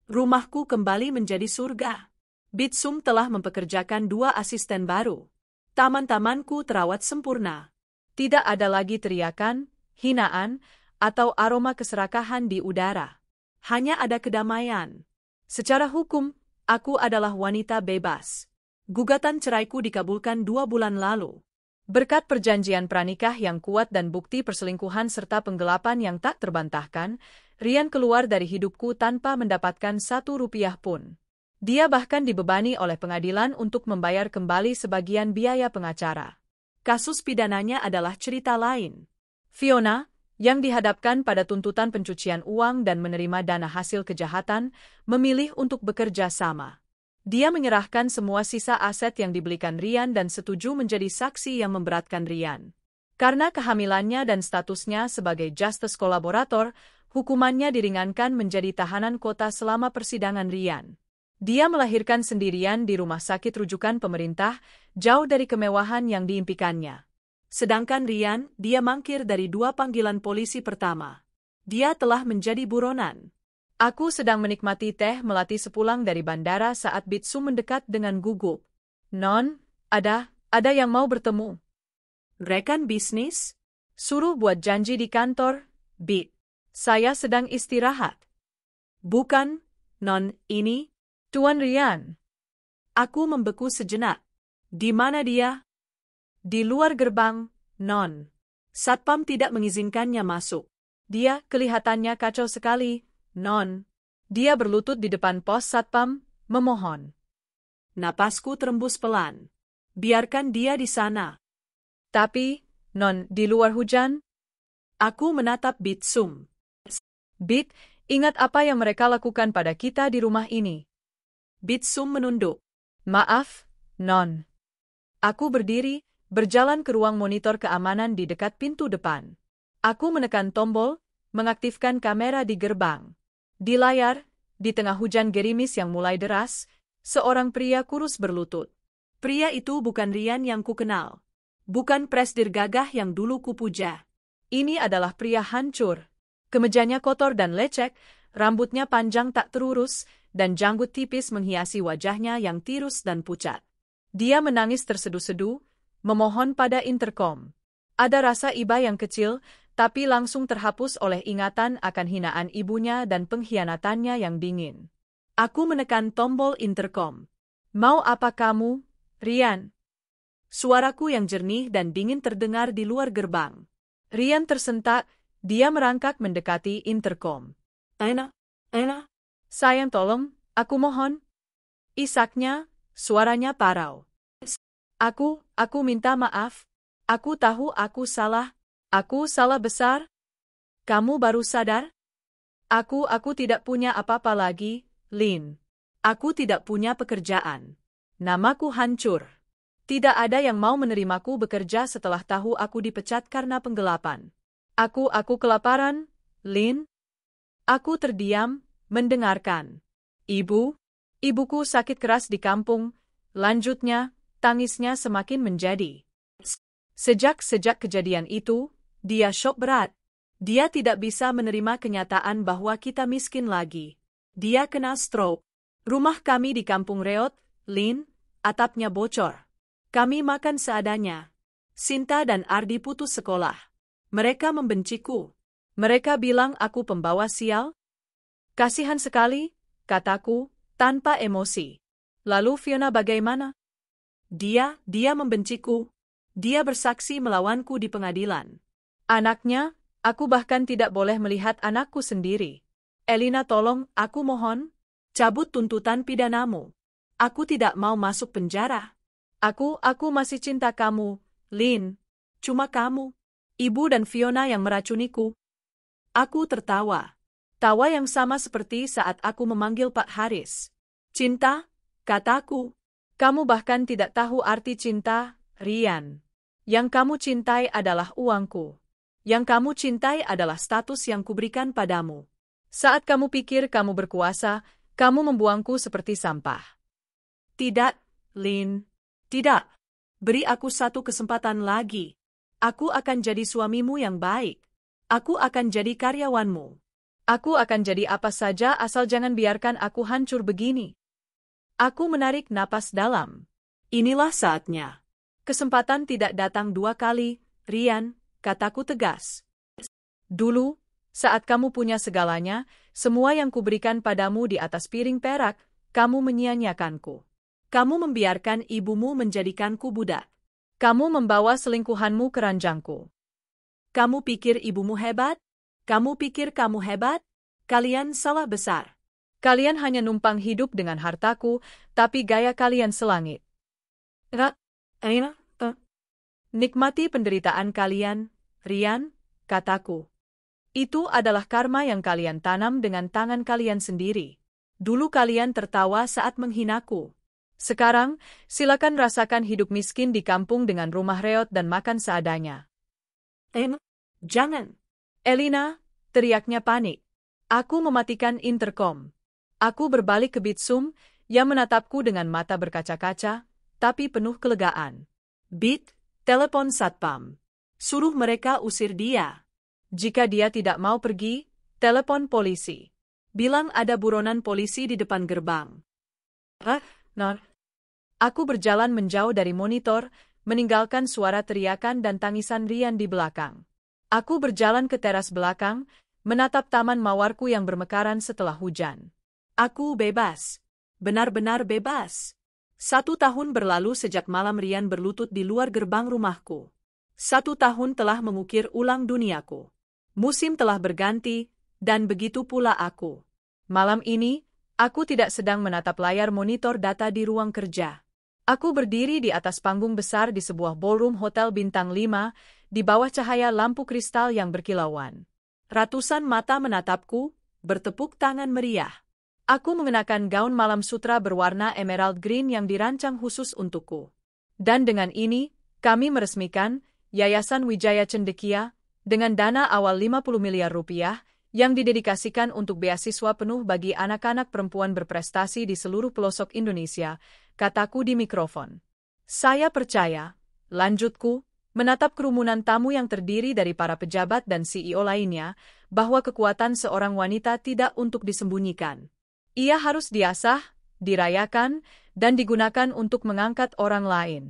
Rumahku kembali menjadi surga. Bitsum telah mempekerjakan 2 asisten baru. Taman-tamanku terawat sempurna. Tidak ada lagi teriakan, hinaan, atau aroma keserakahan di udara. Hanya ada kedamaian. Secara hukum, aku adalah wanita bebas. Gugatan ceraiku dikabulkan 2 bulan lalu. Berkat perjanjian pranikah yang kuat dan bukti perselingkuhan serta penggelapan yang tak terbantahkan, Rian keluar dari hidupku tanpa mendapatkan 1 rupiah pun. Dia bahkan dibebani oleh pengadilan untuk membayar kembali sebagian biaya pengacara. Kasus pidananya adalah cerita lain. Fiona, yang dihadapkan pada tuntutan pencucian uang dan menerima dana hasil kejahatan, memilih untuk bekerja sama. Dia menyerahkan semua sisa aset yang dibelikan Rian dan setuju menjadi saksi yang memberatkan Rian. Karena kehamilannya dan statusnya sebagai justice kolaborator, hukumannya diringankan menjadi tahanan kota selama persidangan Rian. Dia melahirkan sendirian di rumah sakit rujukan pemerintah, jauh dari kemewahan yang diimpikannya. Sedangkan Rian, dia mangkir dari 2 panggilan polisi pertama. Dia telah menjadi buronan. Aku sedang menikmati teh melati sepulang dari bandara saat Bitsum mendekat dengan gugup. Non, ada yang mau bertemu. Rekan bisnis? Suruh buat janji di kantor, Bit. Saya sedang istirahat. Bukan, Non, ini Tuan Rian. Aku membeku sejenak. Di mana dia? Di luar gerbang, Non. Satpam tidak mengizinkannya masuk. Dia kelihatannya kacau sekali, Non. Dia berlutut di depan pos Satpam, memohon. Napasku terembus pelan. Biarkan dia di sana. Tapi, Non, di luar hujan? Aku menatap Bitsum. Bit, ingat apa yang mereka lakukan pada kita di rumah ini. Bitsum menunduk. Maaf, Non. Aku berdiri, berjalan ke ruang monitor keamanan di dekat pintu depan. Aku menekan tombol, mengaktifkan kamera di gerbang. Di layar, di tengah hujan gerimis yang mulai deras, seorang pria kurus berlutut. Pria itu bukan Rian yang kukenal. Bukan presdir gagah yang dulu kupuja. Ini adalah pria hancur. Kemejanya kotor dan lecek, rambutnya panjang tak terurus, dan janggut tipis menghiasi wajahnya yang tirus dan pucat. Dia menangis terseduh-seduh, memohon pada interkom. Ada rasa iba yang kecil, tapi langsung terhapus oleh ingatan akan hinaan ibunya dan pengkhianatannya yang dingin. Aku menekan tombol interkom. Mau apa kamu, Rian? Suaraku yang jernih dan dingin terdengar di luar gerbang. Rian tersentak, dia merangkak mendekati interkom. Ena. Sayang tolong, aku mohon. Isaknya, suaranya parau. Aku minta maaf. Aku tahu aku salah. Aku salah besar. Kamu baru sadar? Aku tidak punya apa-apa lagi, Lin. Aku tidak punya pekerjaan. Namaku hancur. Tidak ada yang mau menerimaku bekerja setelah tahu aku dipecat karena penggelapan. Aku kelaparan, Lin. Aku terdiam, mendengarkan. Ibuku sakit keras di kampung. Lanjutnya, tangisnya semakin menjadi Sejak kejadian itu, dia syok berat. Dia tidak bisa menerima kenyataan bahwa kita miskin lagi. Dia kena stroke. Rumah kami di kampung reot, Lin, atapnya bocor. Kami makan seadanya. Sinta dan Ardi putus sekolah. Mereka membenciku. Mereka bilang aku pembawa sial. Kasihan sekali, kataku, tanpa emosi. Lalu Fiona bagaimana? Dia membenciku. Dia bersaksi melawanku di pengadilan. Anaknya, aku bahkan tidak boleh melihat anakku sendiri. Elina, tolong, aku mohon, cabut tuntutan pidanamu. Aku tidak mau masuk penjara. Aku masih cinta kamu, Lin. Cuma kamu, ibu dan Fiona yang meracuniku. Aku tertawa. Tawa yang sama seperti saat aku memanggil Pak Haris. Cinta, kataku. Kamu bahkan tidak tahu arti cinta, Rian. Yang kamu cintai adalah uangku. Yang kamu cintai adalah status yang kuberikan padamu. Saat kamu pikir kamu berkuasa, kamu membuangku seperti sampah. Tidak, Lin. Tidak. Beri aku satu kesempatan lagi. Aku akan jadi suamimu yang baik. Aku akan jadi karyawanmu. Aku akan jadi apa saja asal jangan biarkan aku hancur begini. Aku menarik napas dalam. Inilah saatnya. Kesempatan tidak datang dua kali, Rian, kataku tegas. Dulu, saat kamu punya segalanya, semua yang kuberikan padamu di atas piring perak, kamu menyia-nyiakanku. Kamu membiarkan ibumu menjadikanku budak. Kamu membawa selingkuhanmu ke ranjangku. Kamu pikir ibumu hebat? Kamu pikir kamu hebat? Kalian salah besar. Kalian hanya numpang hidup dengan hartaku, tapi gaya kalian selangit. Nikmati penderitaan kalian, Rian, kataku. Itu adalah karma yang kalian tanam dengan tangan kalian sendiri. Dulu kalian tertawa saat menghinaku. Sekarang, silakan rasakan hidup miskin di kampung dengan rumah reot dan makan seadanya. Jangan. Elina, teriaknya panik. Aku mematikan interkom. Aku berbalik ke Bitsum, yang menatapku dengan mata berkaca-kaca, tapi penuh kelegaan. Bit, telepon satpam. Suruh mereka usir dia. Jika dia tidak mau pergi, telepon polisi. Bilang ada buronan polisi di depan gerbang. Aku berjalan menjauh dari monitor, meninggalkan suara teriakan dan tangisan Rian di belakang. Aku berjalan ke teras belakang, menatap taman mawarku yang bermekaran setelah hujan. Aku bebas. Benar-benar bebas. 1 tahun berlalu sejak malam Rian berlutut di luar gerbang rumahku. 1 tahun telah mengukir ulang duniaku. Musim telah berganti, dan begitu pula aku. Malam ini, aku tidak sedang menatap layar monitor data di ruang kerja. Aku berdiri di atas panggung besar di sebuah ballroom hotel bintang 5, di bawah cahaya lampu kristal yang berkilauan. Ratusan mata menatapku, bertepuk tangan meriah. Aku mengenakan gaun malam sutra berwarna emerald green yang dirancang khusus untukku. Dan dengan ini, kami meresmikan Yayasan Wijaya Cendekia dengan dana awal 50 miliar rupiah yang didedikasikan untuk beasiswa penuh bagi anak-anak perempuan berprestasi di seluruh pelosok Indonesia, kataku di mikrofon. Saya percaya, lanjutku, menatap kerumunan tamu yang terdiri dari para pejabat dan CEO lainnya, bahwa kekuatan seorang wanita tidak untuk disembunyikan. Ia harus diasah, dirayakan, dan digunakan untuk mengangkat orang lain.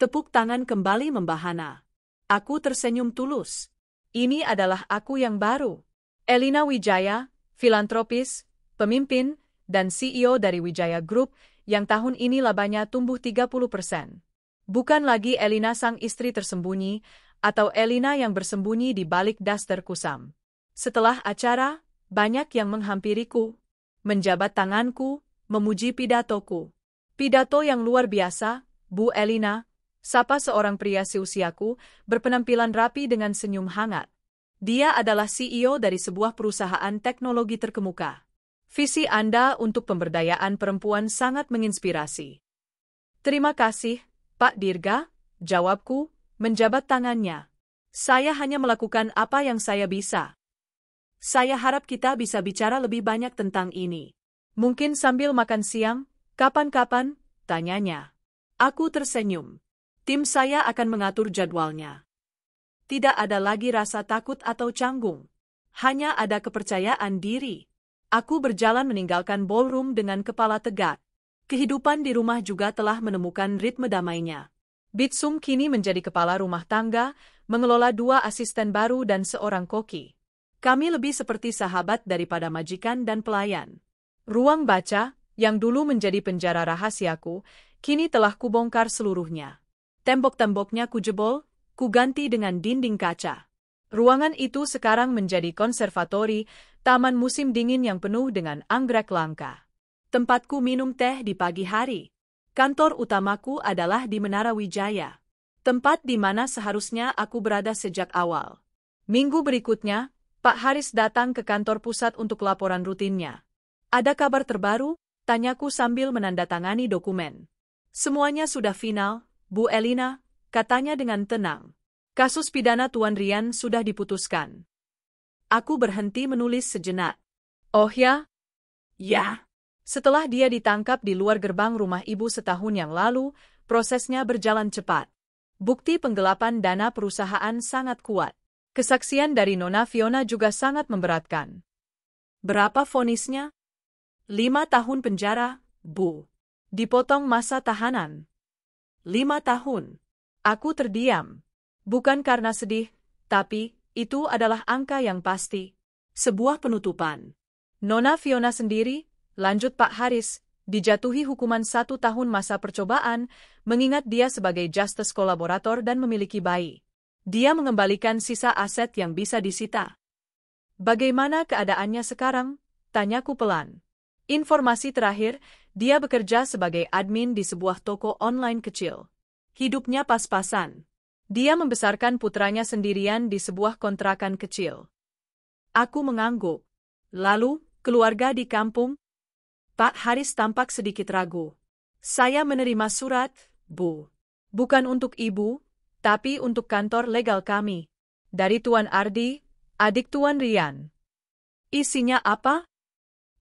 Tepuk tangan kembali membahana. Aku tersenyum tulus. Ini adalah aku yang baru. Elina Wijaya, filantropis, pemimpin, dan CEO dari Wijaya Group, yang tahun ini labanya tumbuh 30%. Bukan lagi Elina sang istri tersembunyi, atau Elina yang bersembunyi di balik daster kusam. Setelah acara, banyak yang menghampiriku, menjabat tanganku, memuji pidatoku. Pidato yang luar biasa, Bu Elina, sapa seorang pria seusiaku, berpenampilan rapi dengan senyum hangat. Dia adalah CEO dari sebuah perusahaan teknologi terkemuka. Visi Anda untuk pemberdayaan perempuan sangat menginspirasi. Terima kasih, Pak Dirga, jawabku, menjabat tangannya. Saya hanya melakukan apa yang saya bisa. Saya harap kita bisa bicara lebih banyak tentang ini. Mungkin sambil makan siang, kapan-kapan, tanyanya. Aku tersenyum. Tim saya akan mengatur jadwalnya. Tidak ada lagi rasa takut atau canggung. Hanya ada kepercayaan diri. Aku berjalan meninggalkan ballroom dengan kepala tegak. Kehidupan di rumah juga telah menemukan ritme damainya. Bitsum kini menjadi kepala rumah tangga, mengelola 2 asisten baru dan seorang koki. Kami lebih seperti sahabat daripada majikan dan pelayan. Ruang baca, yang dulu menjadi penjara rahasiaku, kini telah kubongkar seluruhnya. Tembok-temboknya kujebol, kuganti dengan dinding kaca. Ruangan itu sekarang menjadi konservatori, taman musim dingin yang penuh dengan anggrek langka. Tempatku minum teh di pagi hari. Kantor utamaku adalah di Menara Wijaya. Tempat di mana seharusnya aku berada sejak awal. Minggu berikutnya, Pak Haris datang ke kantor pusat untuk laporan rutinnya. Ada kabar terbaru? Tanyaku sambil menandatangani dokumen. Semuanya sudah final, Bu Elina, katanya dengan tenang. Kasus pidana Tuan Rian sudah diputuskan. Aku berhenti menulis sejenak. Oh ya? Ya. Setelah dia ditangkap di luar gerbang rumah ibu setahun yang lalu, prosesnya berjalan cepat. Bukti penggelapan dana perusahaan sangat kuat. Kesaksian dari Nona Fiona juga sangat memberatkan. Berapa vonisnya? 5 tahun penjara, Bu. Dipotong masa tahanan. 5 tahun. Aku terdiam. Bukan karena sedih, tapi itu adalah angka yang pasti. Sebuah penutupan. Nona Fiona sendiri, lanjut Pak Haris, dijatuhi hukuman 1 tahun masa percobaan, mengingat dia sebagai justice kolaborator dan memiliki bayi. Dia mengembalikan sisa aset yang bisa disita. Bagaimana keadaannya sekarang? Tanyaku pelan. Informasi terakhir, dia bekerja sebagai admin di sebuah toko online kecil. Hidupnya pas-pasan. Dia membesarkan putranya sendirian di sebuah kontrakan kecil. Aku mengangguk. Lalu, keluarga di kampung? Pak Haris tampak sedikit ragu. Saya menerima surat, Bu. Bukan untuk ibu, tapi untuk kantor legal kami. Dari Tuan Ardi, adik Tuan Rian. Isinya apa?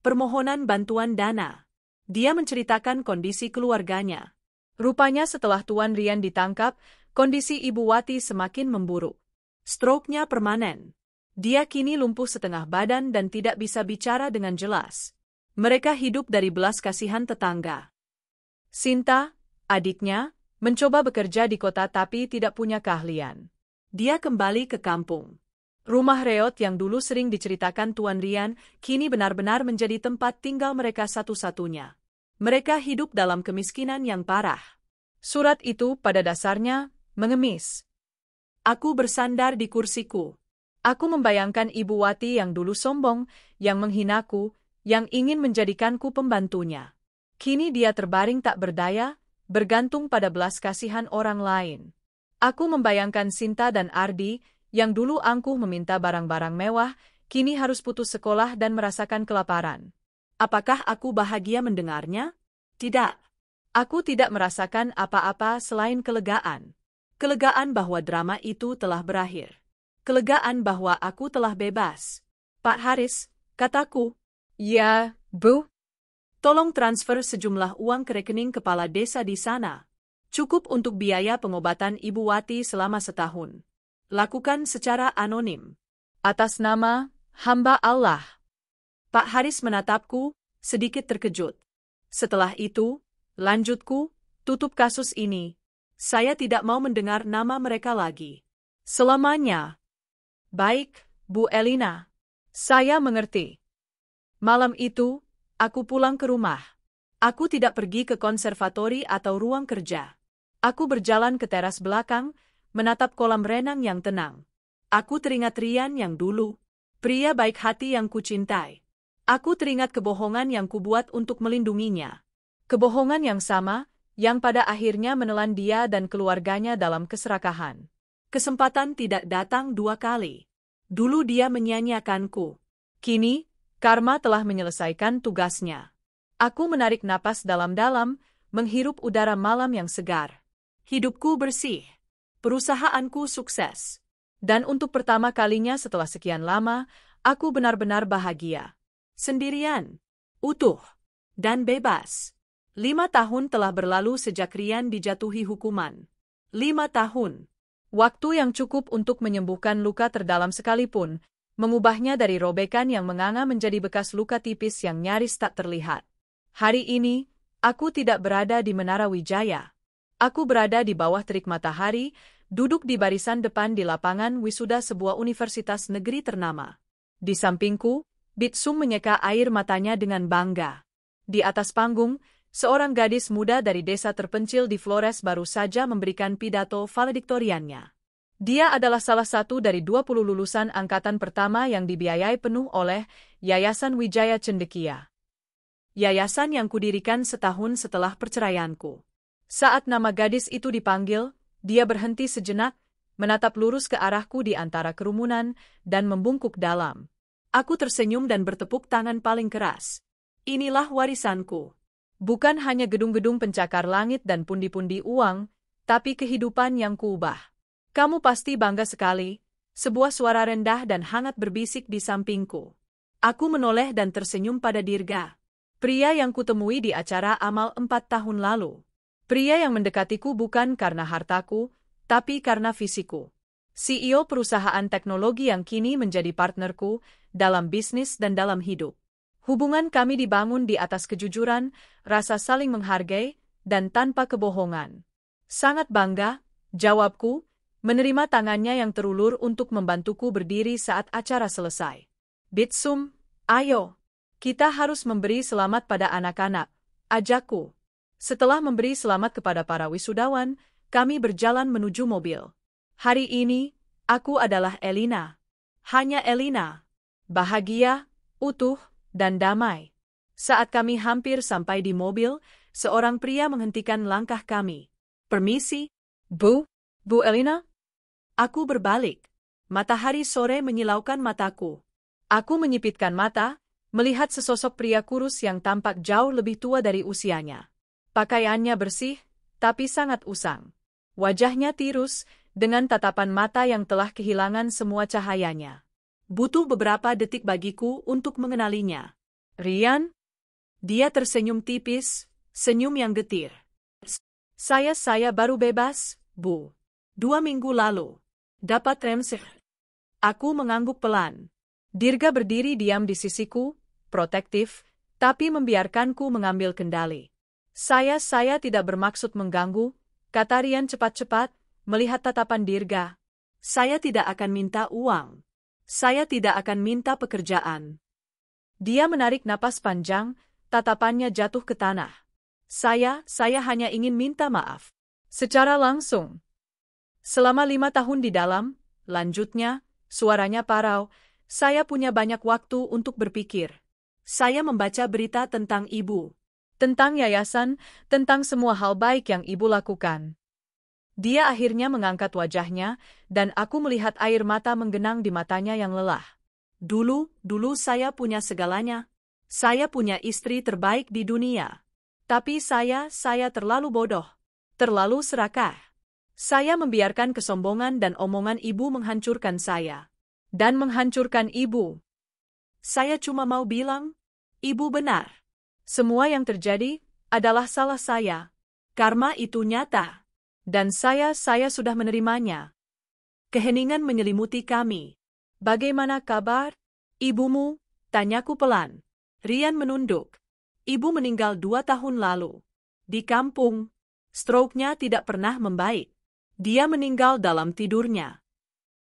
Permohonan bantuan dana. Dia menceritakan kondisi keluarganya. Rupanya setelah Tuan Rian ditangkap, kondisi Ibu Wati semakin memburuk. Stroke-nya permanen. Dia kini lumpuh setengah badan dan tidak bisa bicara dengan jelas. Mereka hidup dari belas kasihan tetangga. Sinta, adiknya, mencoba bekerja di kota tapi tidak punya keahlian. Dia kembali ke kampung. Rumah reot yang dulu sering diceritakan Tuan Rian, kini benar-benar menjadi tempat tinggal mereka satu-satunya. Mereka hidup dalam kemiskinan yang parah. Surat itu pada dasarnya mengemis. Aku bersandar di kursiku. Aku membayangkan Ibu Wati yang dulu sombong, yang menghinaku, yang ingin menjadikanku pembantunya. Kini dia terbaring tak berdaya, bergantung pada belas kasihan orang lain. Aku membayangkan Sinta dan Ardi, yang dulu angkuh meminta barang-barang mewah, kini harus putus sekolah dan merasakan kelaparan. Apakah aku bahagia mendengarnya? Tidak. Aku tidak merasakan apa-apa selain kelegaan. Kelegaan bahwa drama itu telah berakhir. Kelegaan bahwa aku telah bebas. Pak Haris, kataku. Ya, Bu. Tolong transfer sejumlah uang ke rekening kepala desa di sana. Cukup untuk biaya pengobatan Ibu Wati selama setahun. Lakukan secara anonim. Atas nama hamba Allah. Pak Haris menatapku, sedikit terkejut. Setelah itu, lanjutku, tutup kasus ini. Saya tidak mau mendengar nama mereka lagi. Selamanya. Baik, Bu Elina. Saya mengerti. Malam itu, aku pulang ke rumah. Aku tidak pergi ke konservatori atau ruang kerja. Aku berjalan ke teras belakang, menatap kolam renang yang tenang. Aku teringat Rian yang dulu, pria baik hati yang kucintai. Aku teringat kebohongan yang kubuat untuk melindunginya. Kebohongan yang sama, yang pada akhirnya menelan dia dan keluarganya dalam keserakahan. Kesempatan tidak datang 2 kali. Dulu dia menyanyiakanku. Kini, karma telah menyelesaikan tugasnya. Aku menarik napas dalam-dalam, menghirup udara malam yang segar. Hidupku bersih. Perusahaanku sukses. Dan untuk pertama kalinya setelah sekian lama, aku benar-benar bahagia. Sendirian, utuh, dan bebas. 5 tahun telah berlalu sejak Rian dijatuhi hukuman. 5 tahun. Waktu yang cukup untuk menyembuhkan luka terdalam sekalipun, mengubahnya dari robekan yang menganga menjadi bekas luka tipis yang nyaris tak terlihat. Hari ini, aku tidak berada di Menara Wijaya. Aku berada di bawah terik matahari, duduk di barisan depan di lapangan wisuda sebuah universitas negeri ternama. Di sampingku, Bitsum menyeka air matanya dengan bangga. Di atas panggung, seorang gadis muda dari desa terpencil di Flores baru saja memberikan pidato valediktoriannya. Dia adalah salah satu dari 20 lulusan angkatan pertama yang dibiayai penuh oleh Yayasan Wijaya Cendekia. Yayasan yang kudirikan setahun setelah perceraianku. Saat nama gadis itu dipanggil, dia berhenti sejenak, menatap lurus ke arahku di antara kerumunan, dan membungkuk dalam. Aku tersenyum dan bertepuk tangan paling keras. Inilah warisanku. Bukan hanya gedung-gedung pencakar langit dan pundi-pundi uang, tapi kehidupan yang kuubah. Kamu pasti bangga sekali, sebuah suara rendah dan hangat berbisik di sampingku. Aku menoleh dan tersenyum pada Dirga. Pria yang kutemui di acara amal 4 tahun lalu. Pria yang mendekatiku bukan karena hartaku, tapi karena fisikku. CEO perusahaan teknologi yang kini menjadi partnerku dalam bisnis dan dalam hidup. Hubungan kami dibangun di atas kejujuran, rasa saling menghargai, dan tanpa kebohongan. Sangat bangga, jawabku, menerima tangannya yang terulur untuk membantuku berdiri saat acara selesai. Bitsum, ayo, kita harus memberi selamat pada anak-anak, ajakku. Setelah memberi selamat kepada para wisudawan, kami berjalan menuju mobil. Hari ini, aku adalah Elina. Hanya Elina. Bahagia, utuh, dan damai. Saat kami hampir sampai di mobil, seorang pria menghentikan langkah kami. Permisi, Bu Elina? Aku berbalik. Matahari sore menyilaukan mataku. Aku menyipitkan mata, melihat sesosok pria kurus yang tampak jauh lebih tua dari usianya. Pakaiannya bersih, tapi sangat usang. Wajahnya tirus, dengan tatapan mata yang telah kehilangan semua cahayanya. Butuh beberapa detik bagiku untuk mengenalinya. Rian? Dia tersenyum tipis, senyum yang getir. Saya baru bebas, Bu. 2 minggu lalu. Dapat remseh. Aku mengangguk pelan. Dirga berdiri diam di sisiku, protektif, tapi membiarkanku mengambil kendali. Saya tidak bermaksud mengganggu, kata Rian cepat-cepat, melihat tatapan Dirga. Saya tidak akan minta uang. Saya tidak akan minta pekerjaan. Dia menarik napas panjang, tatapannya jatuh ke tanah. Saya hanya ingin minta maaf. Secara langsung. Selama 5 tahun di dalam, lanjutnya, suaranya parau, saya punya banyak waktu untuk berpikir. Saya membaca berita tentang ibu. Tentang yayasan, tentang semua hal baik yang ibu lakukan. Dia akhirnya mengangkat wajahnya, dan aku melihat air mata menggenang di matanya yang lelah. Dulu saya punya segalanya. Saya punya istri terbaik di dunia. Tapi saya terlalu bodoh. Terlalu serakah. Saya membiarkan kesombongan dan omongan ibu menghancurkan saya. Dan menghancurkan ibu. Saya cuma mau bilang, ibu benar. Semua yang terjadi adalah salah saya. Karma itu nyata. Dan saya sudah menerimanya. Keheningan menyelimuti kami. Bagaimana kabar, ibumu? Tanyaku pelan. Rian menunduk. Ibu meninggal 2 tahun lalu. Di kampung. Stroke-nya tidak pernah membaik. Dia meninggal dalam tidurnya.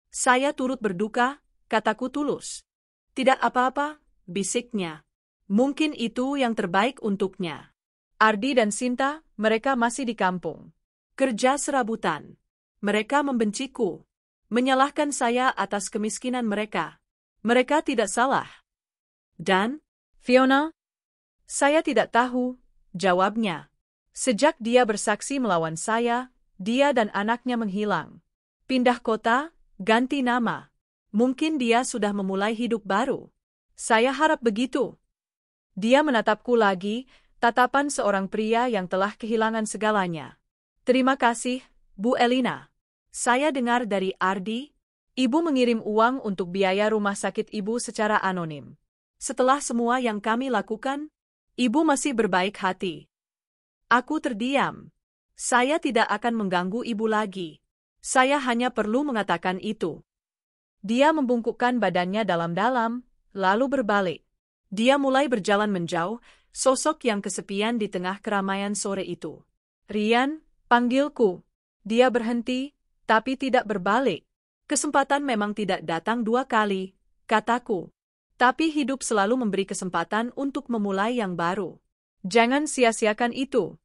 Saya turut berduka, kataku tulus. Tidak apa-apa, bisiknya. Mungkin itu yang terbaik untuknya. Ardi dan Sinta, mereka masih di kampung. Kerja serabutan. Mereka membenciku. Menyalahkan saya atas kemiskinan mereka. Mereka tidak salah. Dan, Fiona? Saya tidak tahu, jawabnya. Sejak dia bersaksi melawan saya, dia dan anaknya menghilang. Pindah kota, ganti nama. Mungkin dia sudah memulai hidup baru. Saya harap begitu. Dia menatapku lagi, tatapan seorang pria yang telah kehilangan segalanya. Terima kasih, Bu Elina. Saya dengar dari Ardi, ibu mengirim uang untuk biaya rumah sakit ibu secara anonim. Setelah semua yang kami lakukan, ibu masih berbaik hati. Aku terdiam. Saya tidak akan mengganggu ibu lagi. Saya hanya perlu mengatakan itu. Dia membungkukkan badannya dalam-dalam, lalu berbalik. Dia mulai berjalan menjauh, sosok yang kesepian di tengah keramaian sore itu. Rian, panggilku. Dia berhenti, tapi tidak berbalik. Kesempatan memang tidak datang 2 kali, kataku. Tapi hidup selalu memberi kesempatan untuk memulai yang baru. Jangan sia-siakan itu.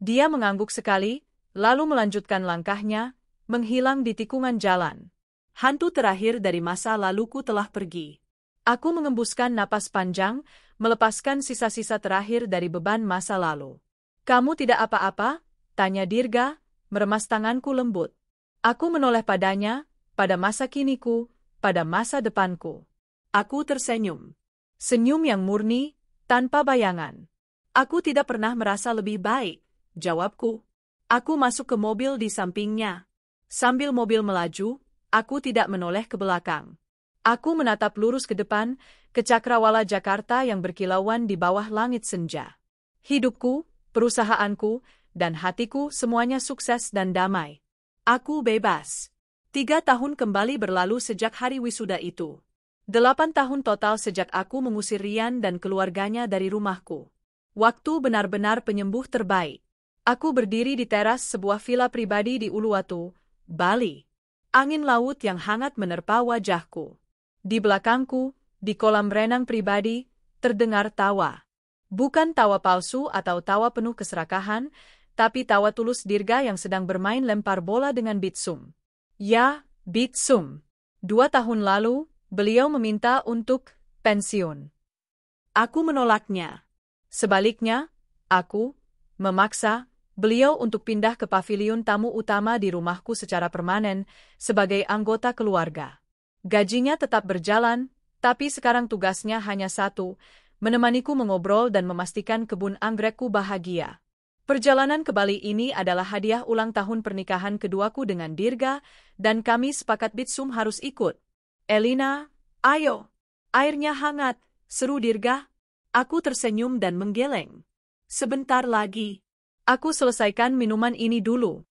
Dia mengangguk sekali, lalu melanjutkan langkahnya, menghilang di tikungan jalan. Hantu terakhir dari masa laluku telah pergi. Aku mengembuskan napas panjang, melepaskan sisa-sisa terakhir dari beban masa lalu. Kamu tidak apa-apa? Tanya Dirga, meremas tanganku lembut. Aku menoleh padanya, pada masa kiniku, pada masa depanku. Aku tersenyum. Senyum yang murni, tanpa bayangan. Aku tidak pernah merasa lebih baik, jawabku. Aku masuk ke mobil di sampingnya. Sambil mobil melaju, aku tidak menoleh ke belakang. Aku menatap lurus ke depan, ke cakrawala Jakarta yang berkilauan di bawah langit senja. Hidupku, perusahaanku, dan hatiku semuanya sukses dan damai. Aku bebas. 3 tahun kembali berlalu sejak hari wisuda itu. 8 tahun total sejak aku mengusir Rian dan keluarganya dari rumahku. Waktu benar-benar penyembuh terbaik. Aku berdiri di teras sebuah villa pribadi di Uluwatu, Bali. Angin laut yang hangat menerpa wajahku. Di belakangku, di kolam renang pribadi, terdengar tawa. Bukan tawa palsu atau tawa penuh keserakahan, tapi tawa tulus Dirga yang sedang bermain lempar bola dengan Bitsum. Ya, Bitsum. 2 tahun lalu, beliau meminta untuk pensiun. Aku menolaknya. Sebaliknya, aku memaksa beliau untuk pindah ke paviliun tamu utama di rumahku secara permanen sebagai anggota keluarga. Gajinya tetap berjalan, tapi sekarang tugasnya hanya satu, menemaniku mengobrol dan memastikan kebun anggrekku bahagia. Perjalanan ke Bali ini adalah hadiah ulang tahun pernikahan keduaku dengan Dirga, dan kami sepakat Bitsum harus ikut. Elina, ayo. Airnya hangat, seru Dirga. Aku tersenyum dan menggeleng. Sebentar lagi. Aku selesaikan minuman ini dulu.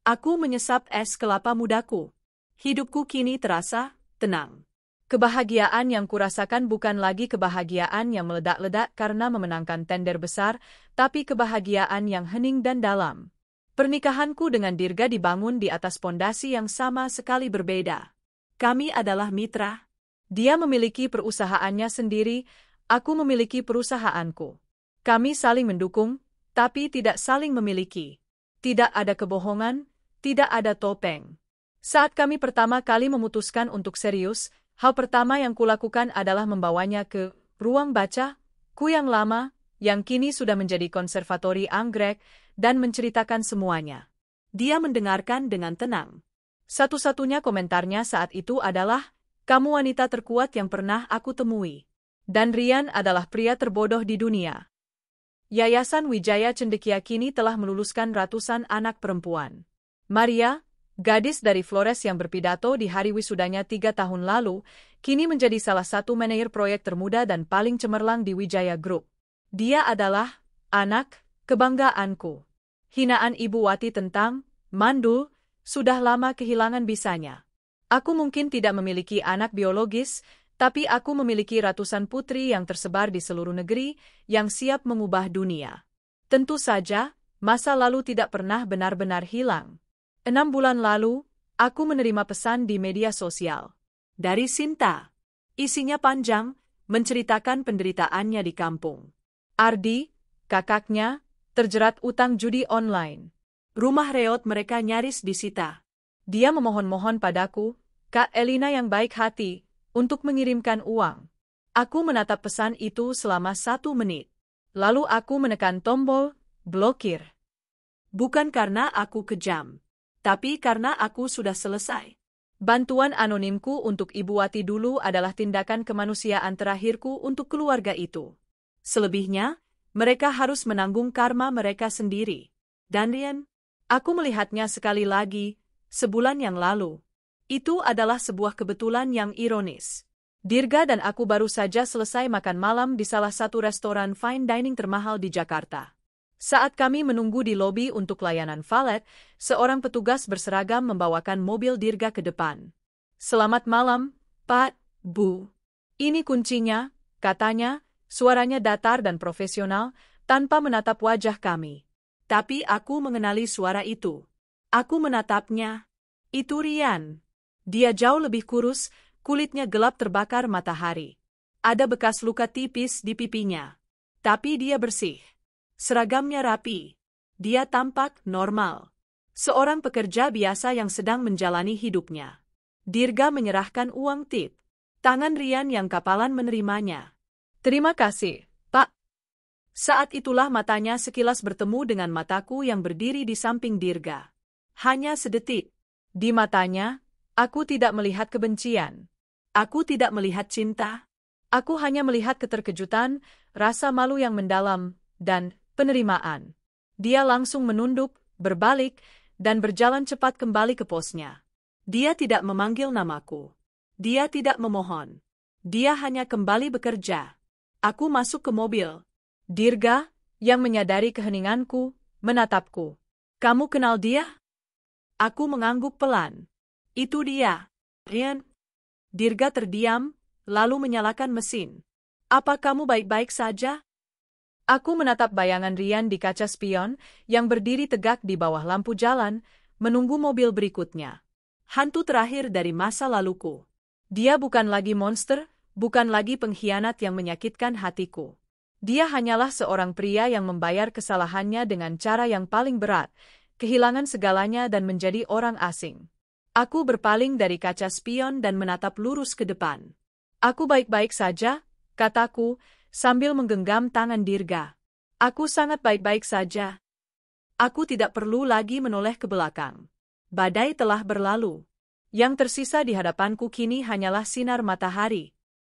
Aku menyesap es kelapa mudaku. Hidupku kini terasa tenang. Kebahagiaan yang kurasakan bukan lagi kebahagiaan yang meledak-ledak karena memenangkan tender besar, tapi kebahagiaan yang hening dan dalam. Pernikahanku dengan Dirga dibangun di atas pondasi yang sama sekali berbeda. Kami adalah mitra. Dia memiliki perusahaannya sendiri, aku memiliki perusahaanku. Kami saling mendukung, tapi tidak saling memiliki. Tidak ada kebohongan, tidak ada topeng. Saat kami pertama kali memutuskan untuk serius, hal pertama yang kulakukan adalah membawanya ke ruang bacaku yang lama, yang kini sudah menjadi konservatori anggrek, dan menceritakan semuanya. Dia mendengarkan dengan tenang. Satu-satunya komentarnya saat itu adalah, "Kamu wanita terkuat yang pernah aku temui. Dan Rian adalah pria terbodoh di dunia." Yayasan Wijaya Cendekia kini telah meluluskan ratusan anak perempuan. Maria, gadis dari Flores yang berpidato di hari wisudanya 3 tahun lalu, kini menjadi salah satu manajer proyek termuda dan paling cemerlang di Wijaya Group. Dia adalah anak kebanggaanku. Hinaan Ibu Wati tentang mandul sudah lama kehilangan bisanya. Aku mungkin tidak memiliki anak biologis, tapi aku memiliki ratusan putri yang tersebar di seluruh negeri yang siap mengubah dunia. Tentu saja, masa lalu tidak pernah benar-benar hilang. 6 bulan lalu, aku menerima pesan di media sosial. Dari Sinta. Isinya panjang, menceritakan penderitaannya di kampung. Ardi, kakaknya, terjerat utang judi online. Rumah reot mereka nyaris disita. Dia memohon-mohon padaku, Kak Elina yang baik hati, untuk mengirimkan uang. Aku menatap pesan itu selama 1 menit. Lalu aku menekan tombol blokir. Bukan karena aku kejam, tapi karena aku sudah selesai. Bantuan anonimku untuk Ibu Wati dulu adalah tindakan kemanusiaan terakhirku untuk keluarga itu. Selebihnya, mereka harus menanggung karma mereka sendiri. Dan Rian, aku melihatnya sekali lagi, sebulan yang lalu. Itu adalah sebuah kebetulan yang ironis. Dirga dan aku baru saja selesai makan malam di salah satu restoran fine dining termahal di Jakarta. Saat kami menunggu di lobi untuk layanan valet, seorang petugas berseragam membawakan mobil Dirga ke depan. "Selamat malam, Pak, Bu. Ini kuncinya," katanya, suaranya datar dan profesional, tanpa menatap wajah kami. Tapi aku mengenali suara itu. Aku menatapnya. Itu Rian. Dia jauh lebih kurus, kulitnya gelap terbakar matahari. Ada bekas luka tipis di pipinya. Tapi dia bersih. Seragamnya rapi. Dia tampak normal. Seorang pekerja biasa yang sedang menjalani hidupnya. Dirga menyerahkan uang tip. Tangan Rian yang kapalan menerimanya. "Terima kasih, Pak." Saat itulah matanya sekilas bertemu dengan mataku yang berdiri di samping Dirga. Hanya sedetik. Di matanya, aku tidak melihat kebencian. Aku tidak melihat cinta. Aku hanya melihat keterkejutan, rasa malu yang mendalam, dan penerimaan. Dia langsung menunduk, berbalik, dan berjalan cepat kembali ke posnya. Dia tidak memanggil namaku. Dia tidak memohon. Dia hanya kembali bekerja. Aku masuk ke mobil. Dirga, yang menyadari keheninganku, menatapku. "Kamu kenal dia?" Aku mengangguk pelan. "Itu dia, Rian." Dirga terdiam, lalu menyalakan mesin. "Apa kamu baik-baik saja?" Aku menatap bayangan Rian di kaca spion yang berdiri tegak di bawah lampu jalan, menunggu mobil berikutnya. Hantu terakhir dari masa laluku. Dia bukan lagi monster, bukan lagi pengkhianat yang menyakitkan hatiku. Dia hanyalah seorang pria yang membayar kesalahannya dengan cara yang paling berat, kehilangan segalanya dan menjadi orang asing. Aku berpaling dari kaca spion dan menatap lurus ke depan. "Aku baik-baik saja," kataku, sambil menggenggam tangan Dirga. "Aku sangat baik-baik saja. Aku tidak perlu lagi menoleh ke belakang. Badai telah berlalu. Yang tersisa di hadapanku kini hanyalah sinar matahari.